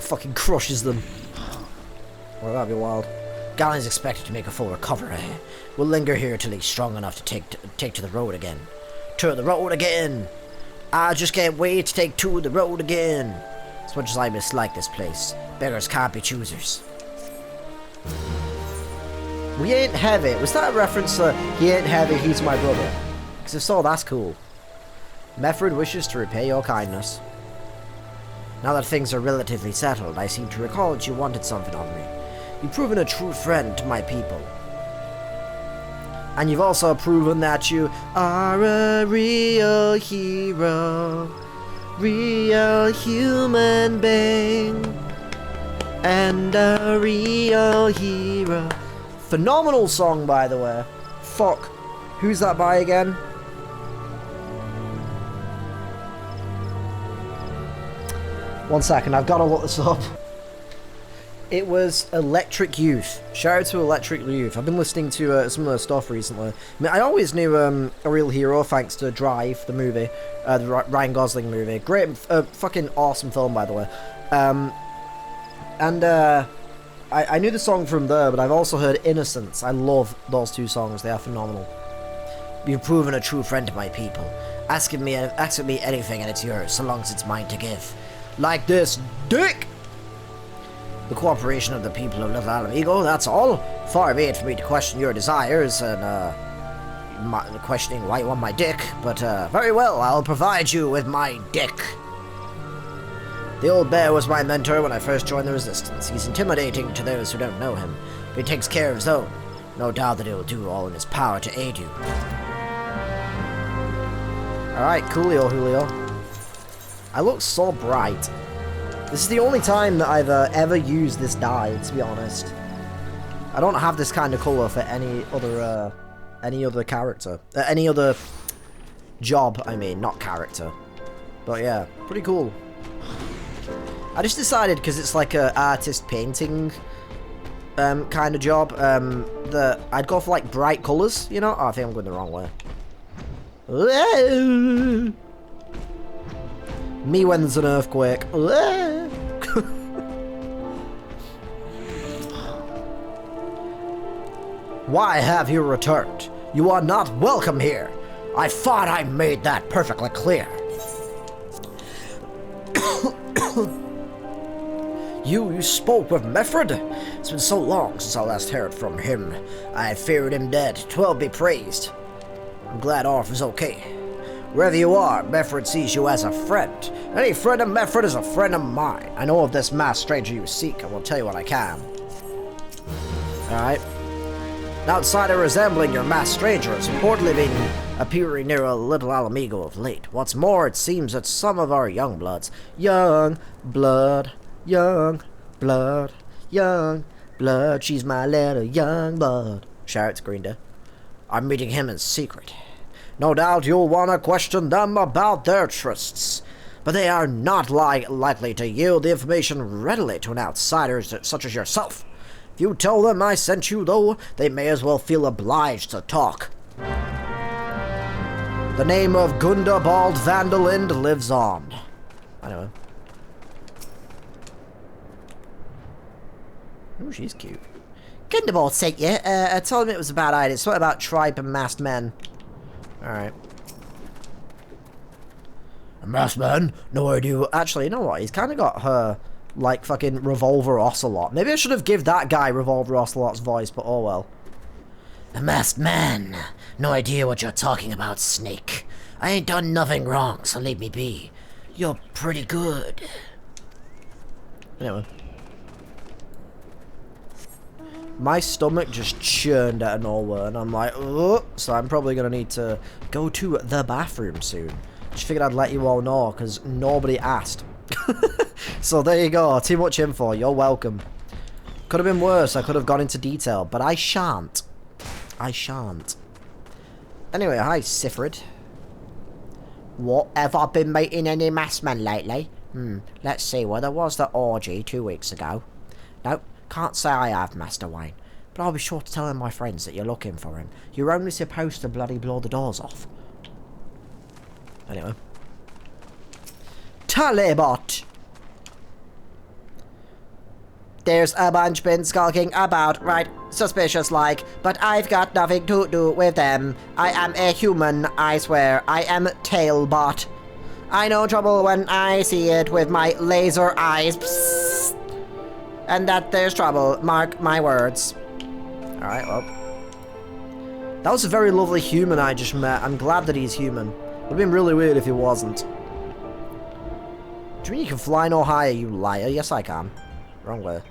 Fucking crushes them. Well, that'd be wild. Galen is expected to make a full recovery. We'll linger here till he's strong enough to take to the road again. To the road again! I just can't wait to take to the road again. As much as I mislike this place, beggars can't be choosers. We ain't heavy. Was that a reference to he ain't heavy, he's my brother? Because if so, that's cool. Meffred wishes to repay your kindness. Now that things are relatively settled, I seem to recall that you wanted something of me. You've proven a true friend to my people. And you've also proven that you are a real hero. Real human being. And a real hero. Phenomenal song, by the way. Fuck. Who's that by again? One second, I've got to look this up. It was Electric Youth. Shout out to Electric Youth. I've been listening to some of their stuff recently. I mean, I always knew A Real Hero thanks to Drive, the movie. The Ryan Gosling movie. Great, fucking awesome film, by the way. I knew the song from there, but I've also heard Innocence. I love those two songs. They are phenomenal. You've proven a true friend to my people. Ask me anything and it's yours, so long as it's mine to give. Like this dick! The cooperation of the people of Little Alamigo, that's all. Far be it for me to question your desires and, questioning why you want my dick, but, very well, I'll provide you with my dick. The old bear was my mentor when I first joined the Resistance. He's intimidating to those who don't know him, but he takes care of his own. No doubt that he'll do all in his power to aid you. Alright, coolio, Julio. I look so bright. This is the only time that I've ever used this dye, to be honest. I don't have this kind of colour for any other character. Any other job, I mean, not character. But yeah, pretty cool. I just decided, because it's like a artist painting kind of job, that I'd go for like bright colours, you know? Oh, I think I'm going the wrong way. Me when there's an earthquake. Why have you returned? You are not welcome here. I thought I made that perfectly clear. You spoke with Meffred? It's been so long since I last heard from him. I feared him dead. 12 be praised. I'm glad Arf is okay. Wherever you are, Meffred sees you as a friend. Any friend of Meffred is a friend of mine. I know of this masked stranger you seek, and will tell you what I can. Alright. An outsider resembling your masked stranger has reportedly been appearing near a Little Alamigo of late. What's more, it seems that some of our young blood, young blood, she's my little young blood. Shout out to Green Day. I'm meeting him in secret. No doubt you'll want to question them about their trysts, but they are not likely to yield the information readily to an outsider such as yourself. If you tell them I sent you, though, they may as well feel obliged to talk. The name of Gundabald Vandalind lives on. Anyway. Ooh, she's cute. Gundabald sent you. I told him it was a bad idea. It's something about tribe and masked men. Alright. A masked man? No idea. Actually, you know what? He's kind of got her, like, fucking Revolver Ocelot. Maybe I should have give that guy Revolver Ocelot's voice, but oh well. A masked man? No idea what you're talking about, Snake. I ain't done nothing wrong, so leave me be. You're pretty good. Anyway. My stomach just churned out of nowhere, and I'm like, ugh, so I'm probably going to need to go to the bathroom soon. Just figured I'd let you all know, because nobody asked. So there you go, too much info, you're welcome. Could have been worse, I could have gone into detail, but I shan't. I shan't. Anyway, hi, Sifrid. What, have I been meeting any masked men lately? Let's see, well, there was the orgy 2 weeks ago. Nope. Can't say I have, Master Wayne, but I'll be sure to tell my friends that you're looking for him. You're only supposed to bloody blow the doors off. Anyway. Talibot! There's a bunch been skulking about, right? Suspicious like, but I've got nothing to do with them. I am a human, I swear. I am Tailbot. I know trouble when I see it with my laser eyes. Psst. And that there's trouble, mark my words. Alright, well. That was a very lovely human I just met. I'm glad that he's human. Would have been really weird if he wasn't. Do you mean you can fly no higher, you liar? Yes, I can. Wrong way.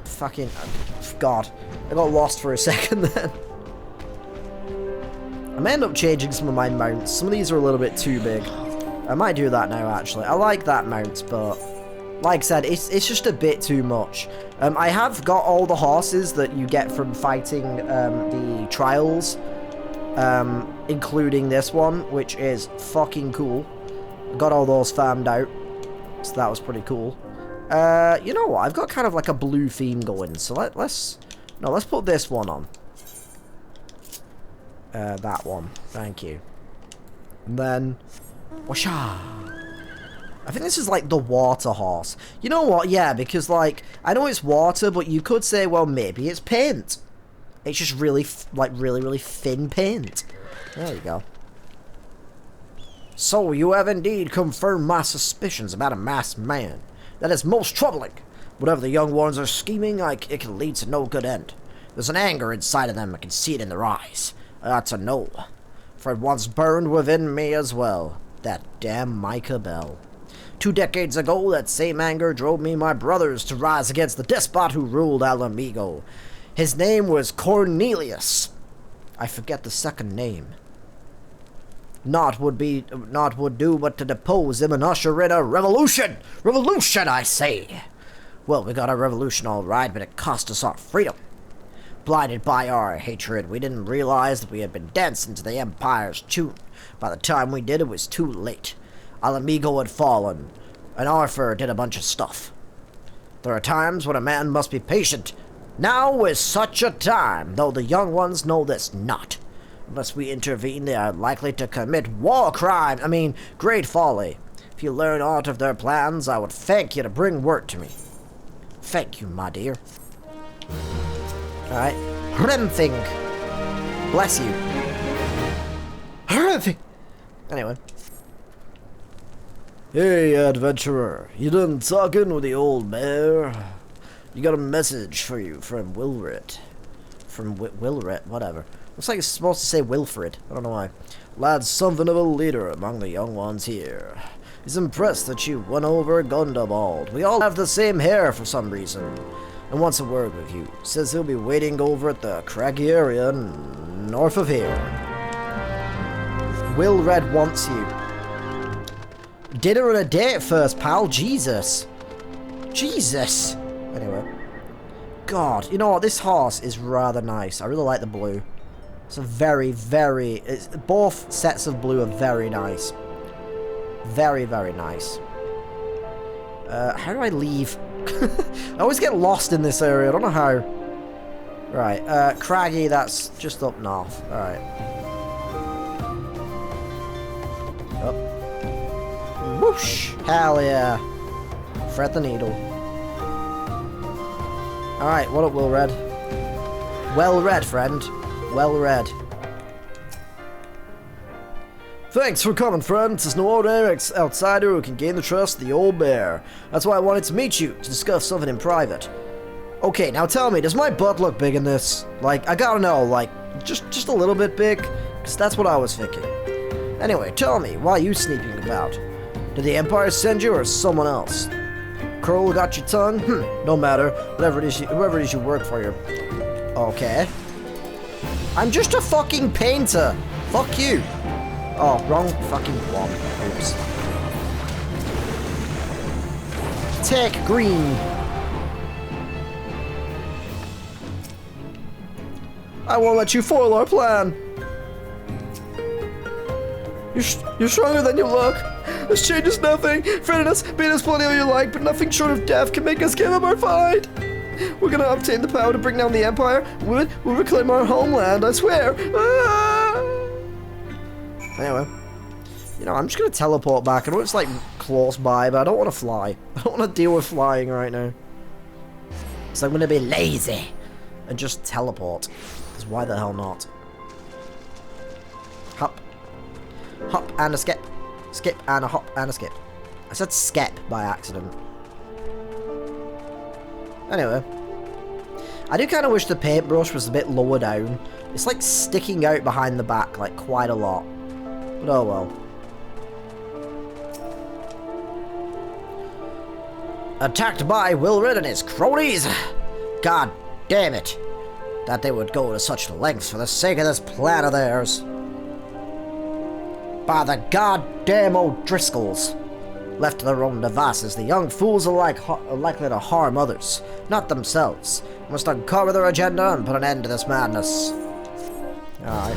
Fucking... God. I got lost for a second then. I may end up changing some of my mounts. Some of these are a little bit too big. I might do that now, actually. I like that mount, but... Like I said, it's just a bit too much. I have got all the horses that you get from fighting the trials. Including this one, which is fucking cool. Got all those farmed out. So that was pretty cool. You know what? I've got kind of like a blue theme going. So let's put this one on. That one. Thank you. And then... Washa! I think this is like the water horse. You know what? Yeah, because like, I know it's water, but you could say, well, maybe it's paint. It's just really, really thin paint. There you go. So, you have indeed confirmed my suspicions about a masked man. That is most troubling. Whatever the young ones are scheming, it can lead to no good end. There's an anger inside of them, I can see it in their eyes. I ought to know. For it once burned within me as well. That damn Micah Bell. 2 decades ago, that same anger drove me and my brothers to rise against the despot who ruled Alamigo. His name was Cornelius. I forget the second name. Naught would do but to depose him and usher in a revolution! Revolution, I say! Well, we got a revolution all right, but it cost us our freedom. Blinded by our hatred, we didn't realize that we had been dancing to the Empire's tune. By the time we did, it was too late. Alamigo had fallen, and Arthur did a bunch of stuff. There are times when a man must be patient. Now is such a time, though the young ones know this not. Unless we intervene, they are likely to commit war crime, great folly. If you learn aught of their plans, I would thank you to bring word to me. Thank you, my dear. Alright. Hremthing. Bless you. Hremthing. Anyway. Hey, adventurer. You done talking with the old bear? You got a message for you from Wilred. From Wilred, whatever. Looks like it's supposed to say Wilfred. I don't know why. Lad's something of a leader among the young ones here. He's impressed that you won over Gundabald. We all have the same hair for some reason. And wants a word with you. Says he'll be waiting over at the craggy area north of here. Wilred wants you. Dinner and a date first, pal. Jesus. Jesus. Anyway. God, you know what? This horse is rather nice. I really like the blue. It's a both sets of blue are very nice. Very, very nice. How do I leave? I always get lost in this area. I don't know how. Right. Craggy, that's just up north. Alright. Up. Whoosh! Hell yeah. Thread the needle. Alright, what up, Wilred? Well read, friend. Well read. Thanks for coming, friend. There's no ordinary outsider who can gain the trust of the old bear. That's why I wanted to meet you, to discuss something in private. Okay, now tell me, does my butt look big in this? Like, I gotta know, like, just a little bit big? Because that's what I was thinking. Anyway, tell me, why are you sneaking about? Did the Empire send you or someone else? Curl got your tongue? No matter. Whoever it is you work for, you're... Okay. I'm just a fucking painter. Fuck you. Oh, wrong fucking one. Oops. Take green. I won't let you foil our plan. You're stronger than you look. This changes nothing. Fretting us, beat us plenty all you like, but nothing short of death can make us give up our fight. We're gonna obtain the power to bring down the Empire. We'll reclaim our homeland, I swear. Ah! Anyway. You know, I'm just going to teleport back. I know it's, like, close by, but I don't want to fly. I don't want to deal with flying right now. So I'm going to be lazy and just teleport. Because why the hell not? Hop. Hop and a skip. Skip and a hop and a skip. I said skip by accident. Anyway. I do kind of wish the paintbrush was a bit lower down. It's like sticking out behind the back like quite a lot. But oh well. Attacked by Wilred and his cronies! God damn it! That they would go to such lengths for the sake of this plan of theirs. By the goddamn O'Driscolls! Left to their own devices, the young fools are likely to harm others, not themselves. Must uncover their agenda and put an end to this madness. Alright.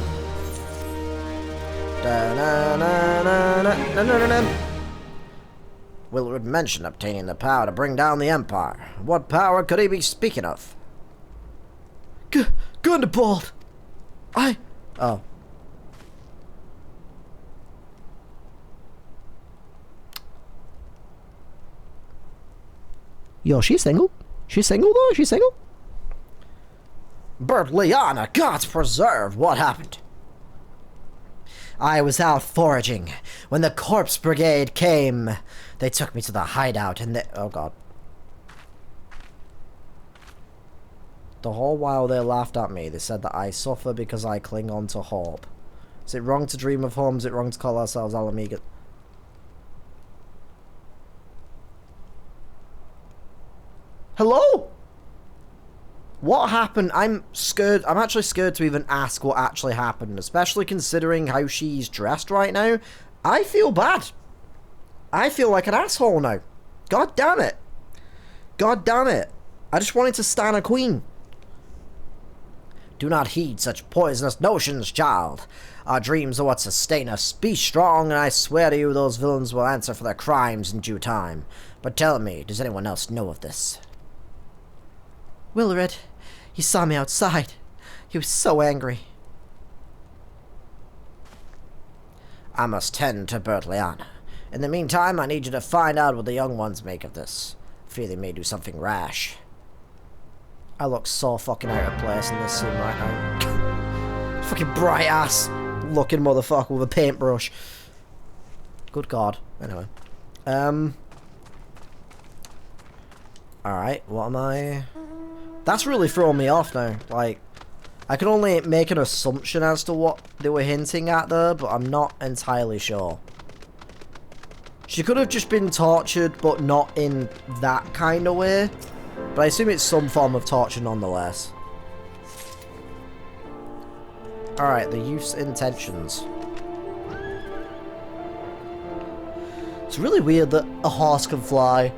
Wilred mentioned obtaining the power to bring down the Empire. What power could he be speaking of? Gundabald! Oh. Yo, she's single? She's single though? She's single? Bertliana, gods preserve, what happened? I was out foraging when the corpse brigade came. They took me to the hideout and they... Oh god. The whole while they laughed at me, they said that I suffer because I cling on to hope. Is it wrong to dream of home? Is it wrong to call ourselves Alamiga? Hello? What happened? I'm scared. I'm actually scared to even ask what actually happened, especially considering how she's dressed right now. I feel bad. I feel like an asshole now. God damn it. God damn it. I just wanted to stan a queen. Do not heed such poisonous notions, child. Our dreams are what sustain us. Be strong, and I swear to you those villains will answer for their crimes in due time. But tell me, does anyone else know of this? Wilred, he saw me outside. He was so angry. I must tend to Bertliana. In the meantime, I need you to find out what the young ones make of this. I fear they may do something rash. I look so fucking out of place in this scene right now. Fucking bright ass looking motherfucker with a paintbrush. Good god. Anyway. Alright, what am I... That's really throwing me off now. Like, I can only make an assumption as to what they were hinting at there, but I'm not entirely sure. She could have just been tortured, but not in that kind of way. But I assume it's some form of torture nonetheless. Alright, the youth's intentions. It's really weird that a horse can fly.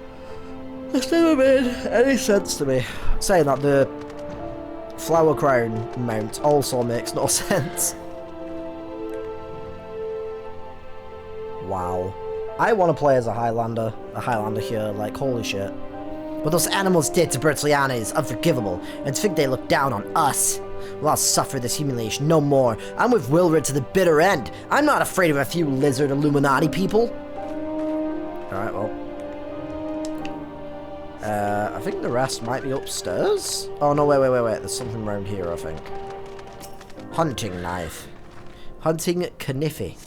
It's never made any sense to me. Saying that the flower crown mount also makes no sense. Wow. I want to play as a Highlander here, like, holy shit. What those animals did to Bertliana is unforgivable, and to think they look down on us. Well, I'll suffer this humiliation no more. I'm with Wilred to the bitter end. I'm not afraid of a few lizard Illuminati people. Alright, well. I think the rest might be upstairs? Oh, no, wait. There's something around here, I think. Hunting knife. Hunting Kniffy.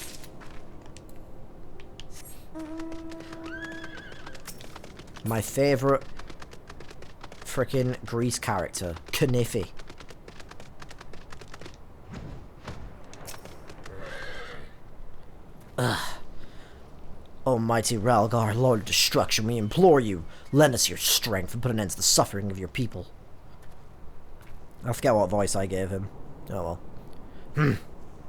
My favourite frickin' Grease character, Kniffy. Ugh. Almighty Ralgar, Lord of Destruction, we implore you, lend us your strength and put an end to the suffering of your people. I forget what voice I gave him. Oh well.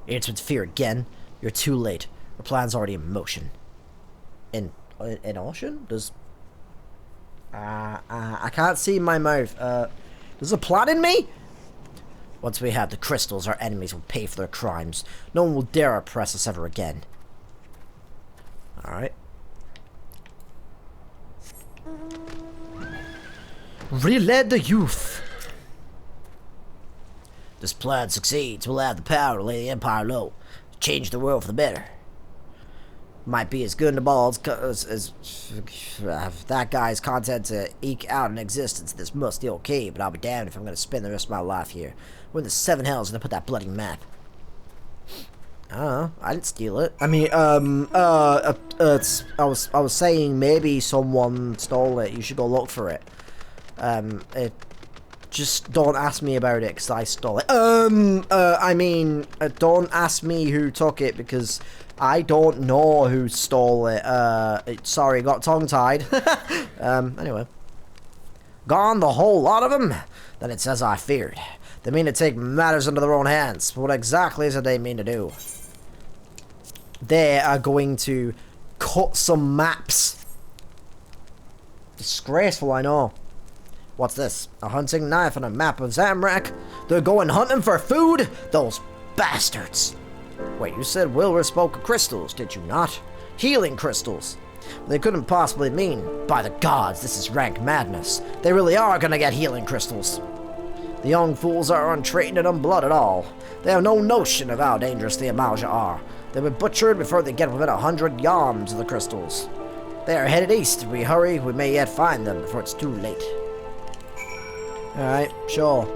It's with fear again. You're too late. Our plan's already in motion. In ocean? Does... I can't see my mouth. There's a plot in me? Once we have the crystals, our enemies will pay for their crimes. No one will dare oppress us ever again. Alright. Reled the youth. This plan succeeds, we'll have the power to lay the Empire low. Change the world for the better. Might be as good in the balls as that guy's content to eke out an existence in this musty old cave, but I'll be damned if I'm going to spend the rest of my life here. We're in the seven hells and I put that bloody map. I don't know. I didn't steal it. I mean, I was saying maybe someone stole it. You should go look for it. Just don't ask me about it because I stole it. I mean, don't ask me who took it because I don't know who stole it. Sorry, got tongue-tied. Anyway. Gone, the whole lot of them? Then it's as I feared. They mean to take matters into their own hands. But what exactly is it they mean to do? They are going to cut some maps. Disgraceful, I know. What's this? A hunting knife and a map of Zamrak? They're going hunting for food? Those bastards! Wait, you said Wilbur spoke of crystals, did you not? Healing crystals. They couldn't possibly mean, by the gods, this is rank madness. They really are gonna get healing crystals. The young fools are untrained and unblooded at all. They have no notion of how dangerous the Amalja are. They'll be butchered before they get within 100 yards of the crystals. They are headed east. If we hurry, we may yet find them before it's too late. Alright, sure.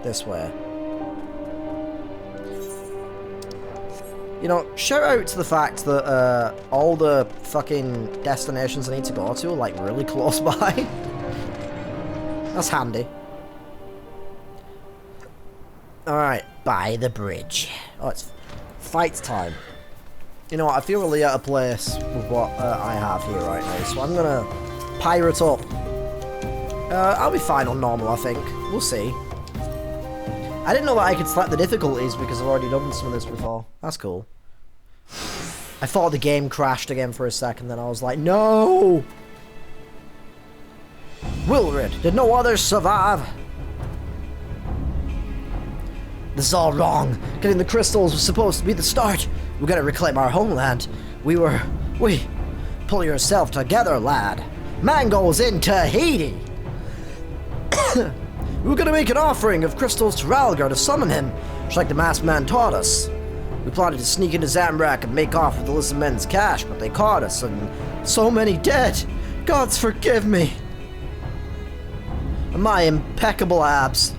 This way. You know, shout out to the fact that, all the fucking destinations I need to go to are, like, really close by. That's handy. Alright, by the bridge. Oh, it's fight time. You know what, I feel really out of place with what I have here right now, so I'm gonna pirate up. I'll be fine on normal, I think. We'll see. I didn't know that I could select the difficulties because I've already done some of this before. That's cool. I thought the game crashed again for a second, then I was like, no! Wilrid, did no others survive? This is all wrong. Getting the crystals was supposed to be the start. We gotta reclaim our homeland. Pull yourself together, lad. Mango's in Tahiti. We were gonna make an offering of crystals to Ralgar to summon him, just like the masked man taught us. We plotted to sneak into Zamrak and make off with the list of men's cash, but they caught us, and so many dead. Gods forgive me. And my impeccable abs.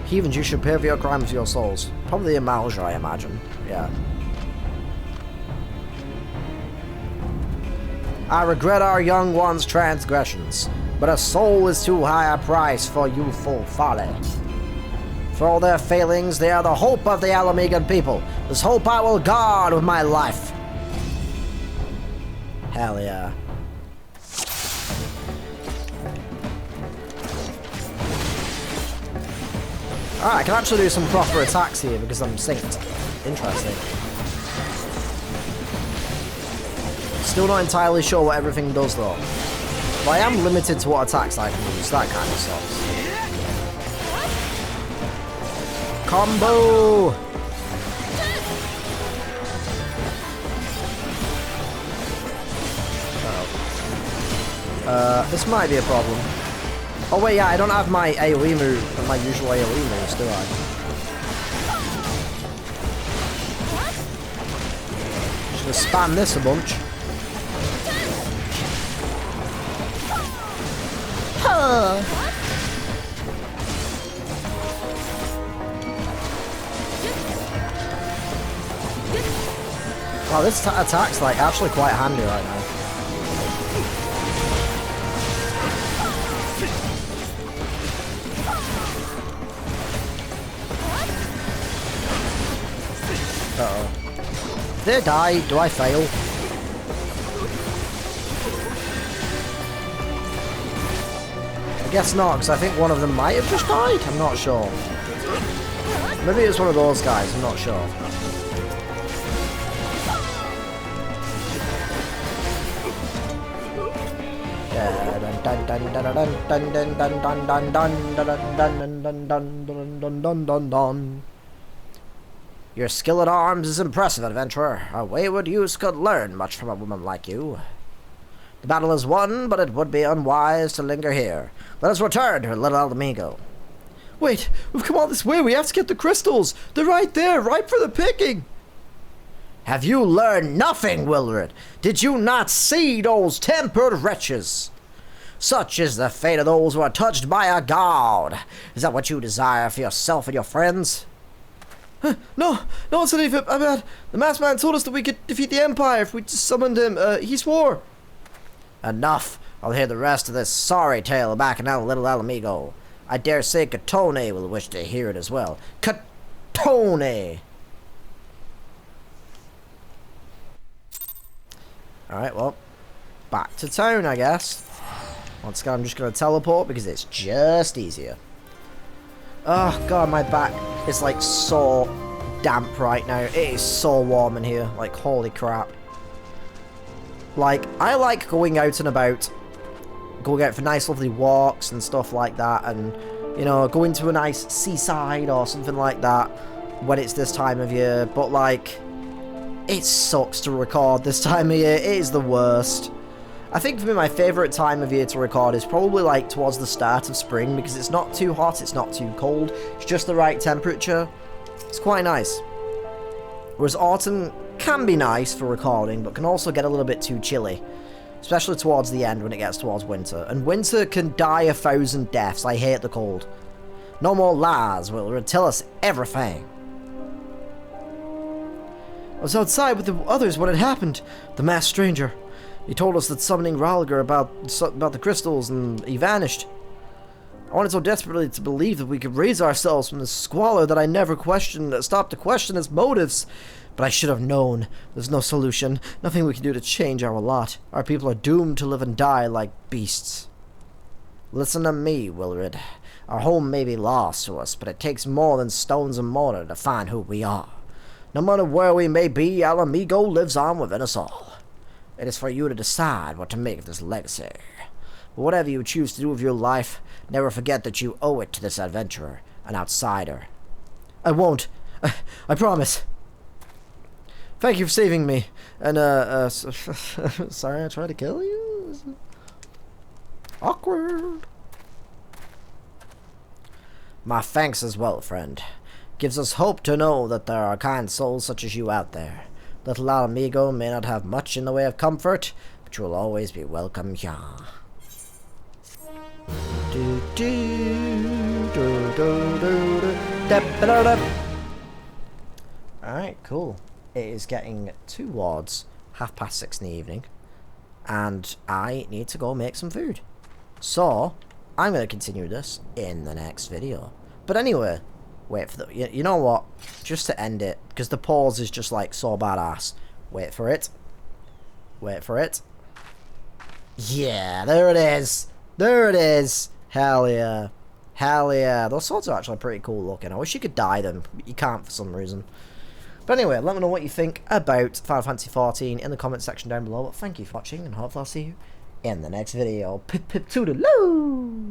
Heathens, you should pay for your crimes with your souls. Probably a Amalja, I imagine. Yeah. I regret our young ones' transgressions, but a soul is too high a price for youthful folly. For all their failings, they are the hope of the Alamegan people. This hope I will guard with my life. Hell yeah. Alright, I can actually do some proper attacks here because I'm synced. Interesting. Still not entirely sure what everything does though. But I am limited to what attacks I can use, that kind of stuff. Combo! This might be a problem. Oh wait, yeah, I don't have my AoE move, my usual AoE moves, do I? Should have spammed this a bunch. Wow, this attack's like actually quite handy right now. Uh-oh. Did they die? Do I fail? I guess not, because I think one of them might have just died. I'm not sure. Maybe it's one of those guys. I'm not sure. Your skill at arms is impressive, adventurer. A wayward youth could learn much from a woman like you. The battle is won, but it would be unwise to linger here. Let us return to Little Alamigo. Wait, we've come all this way. We have to get the crystals. They're right there, ripe for the picking. Have you learned nothing, Willard? Did you not see those tempered wretches? Such is the fate of those who are touched by a god. Is that what you desire for yourself and your friends? No, no one said anything about. The masked man told us that we could defeat the Empire if we just summoned him. He swore. Enough. I'll hear the rest of this sorry tale back in our little Alamigo. I dare say Katone will wish to hear it as well. Katone! Alright, well, back to town, I guess. Once again, I'm just going to teleport because it's just easier. Oh, God, my back is, like, so damp right now. It is so warm in here. Like, holy crap. Like, I like going out and about. Going out for nice, lovely walks and stuff like that. And, you know, going to a nice seaside or something like that when it's this time of year. But, like, it sucks to record this time of year. It is the worst. I think for me, my favourite time of year to record is probably like towards the start of spring because it's not too hot, it's not too cold, it's just the right temperature. It's quite nice. Whereas autumn can be nice for recording, but can also get a little bit too chilly. Especially towards the end when it gets towards winter. And winter can die 1,000 deaths. I hate the cold. No more lies, Willard. Tell us everything. I was outside with the others when it happened. The masked stranger. He told us that summoning Ralgar about the crystals, and he vanished. I wanted so desperately to believe that we could raise ourselves from this squalor that I never stopped to question his motives. But I should have known. There's no solution, nothing we can do to change our lot. Our people are doomed to live and die like beasts. Listen to me, Willard. Our home may be lost to us, but it takes more than stones and mortar to find who we are. No matter where we may be, Alamigo lives on within us all. It is for you to decide what to make of this legacy. But whatever you choose to do with your life, never forget that you owe it to this adventurer, an outsider. I won't. I promise. Thank you for saving me. And, sorry I tried to kill you? Awkward. My thanks as well, friend. Gives us hope to know that there are kind souls such as you out there. Little Alamigo may not have much in the way of comfort, but you will always be welcome here. Alright, cool. It is getting towards 6:30 in the evening, and I need to go make some food. So, I'm going to continue this in the next video. But anyway, wait for the... You know what? Just to end it, because the pause is just like so badass. Wait for it. Wait for it. Yeah, there it is. There it is. Hell yeah. Hell yeah. Those swords are actually pretty cool looking. I wish you could dye them. But you can't for some reason. But anyway, let me know what you think about Final Fantasy XIV in the comment section down below. But thank you for watching, and hopefully I'll see you in the next video. Pip pip toodaloo!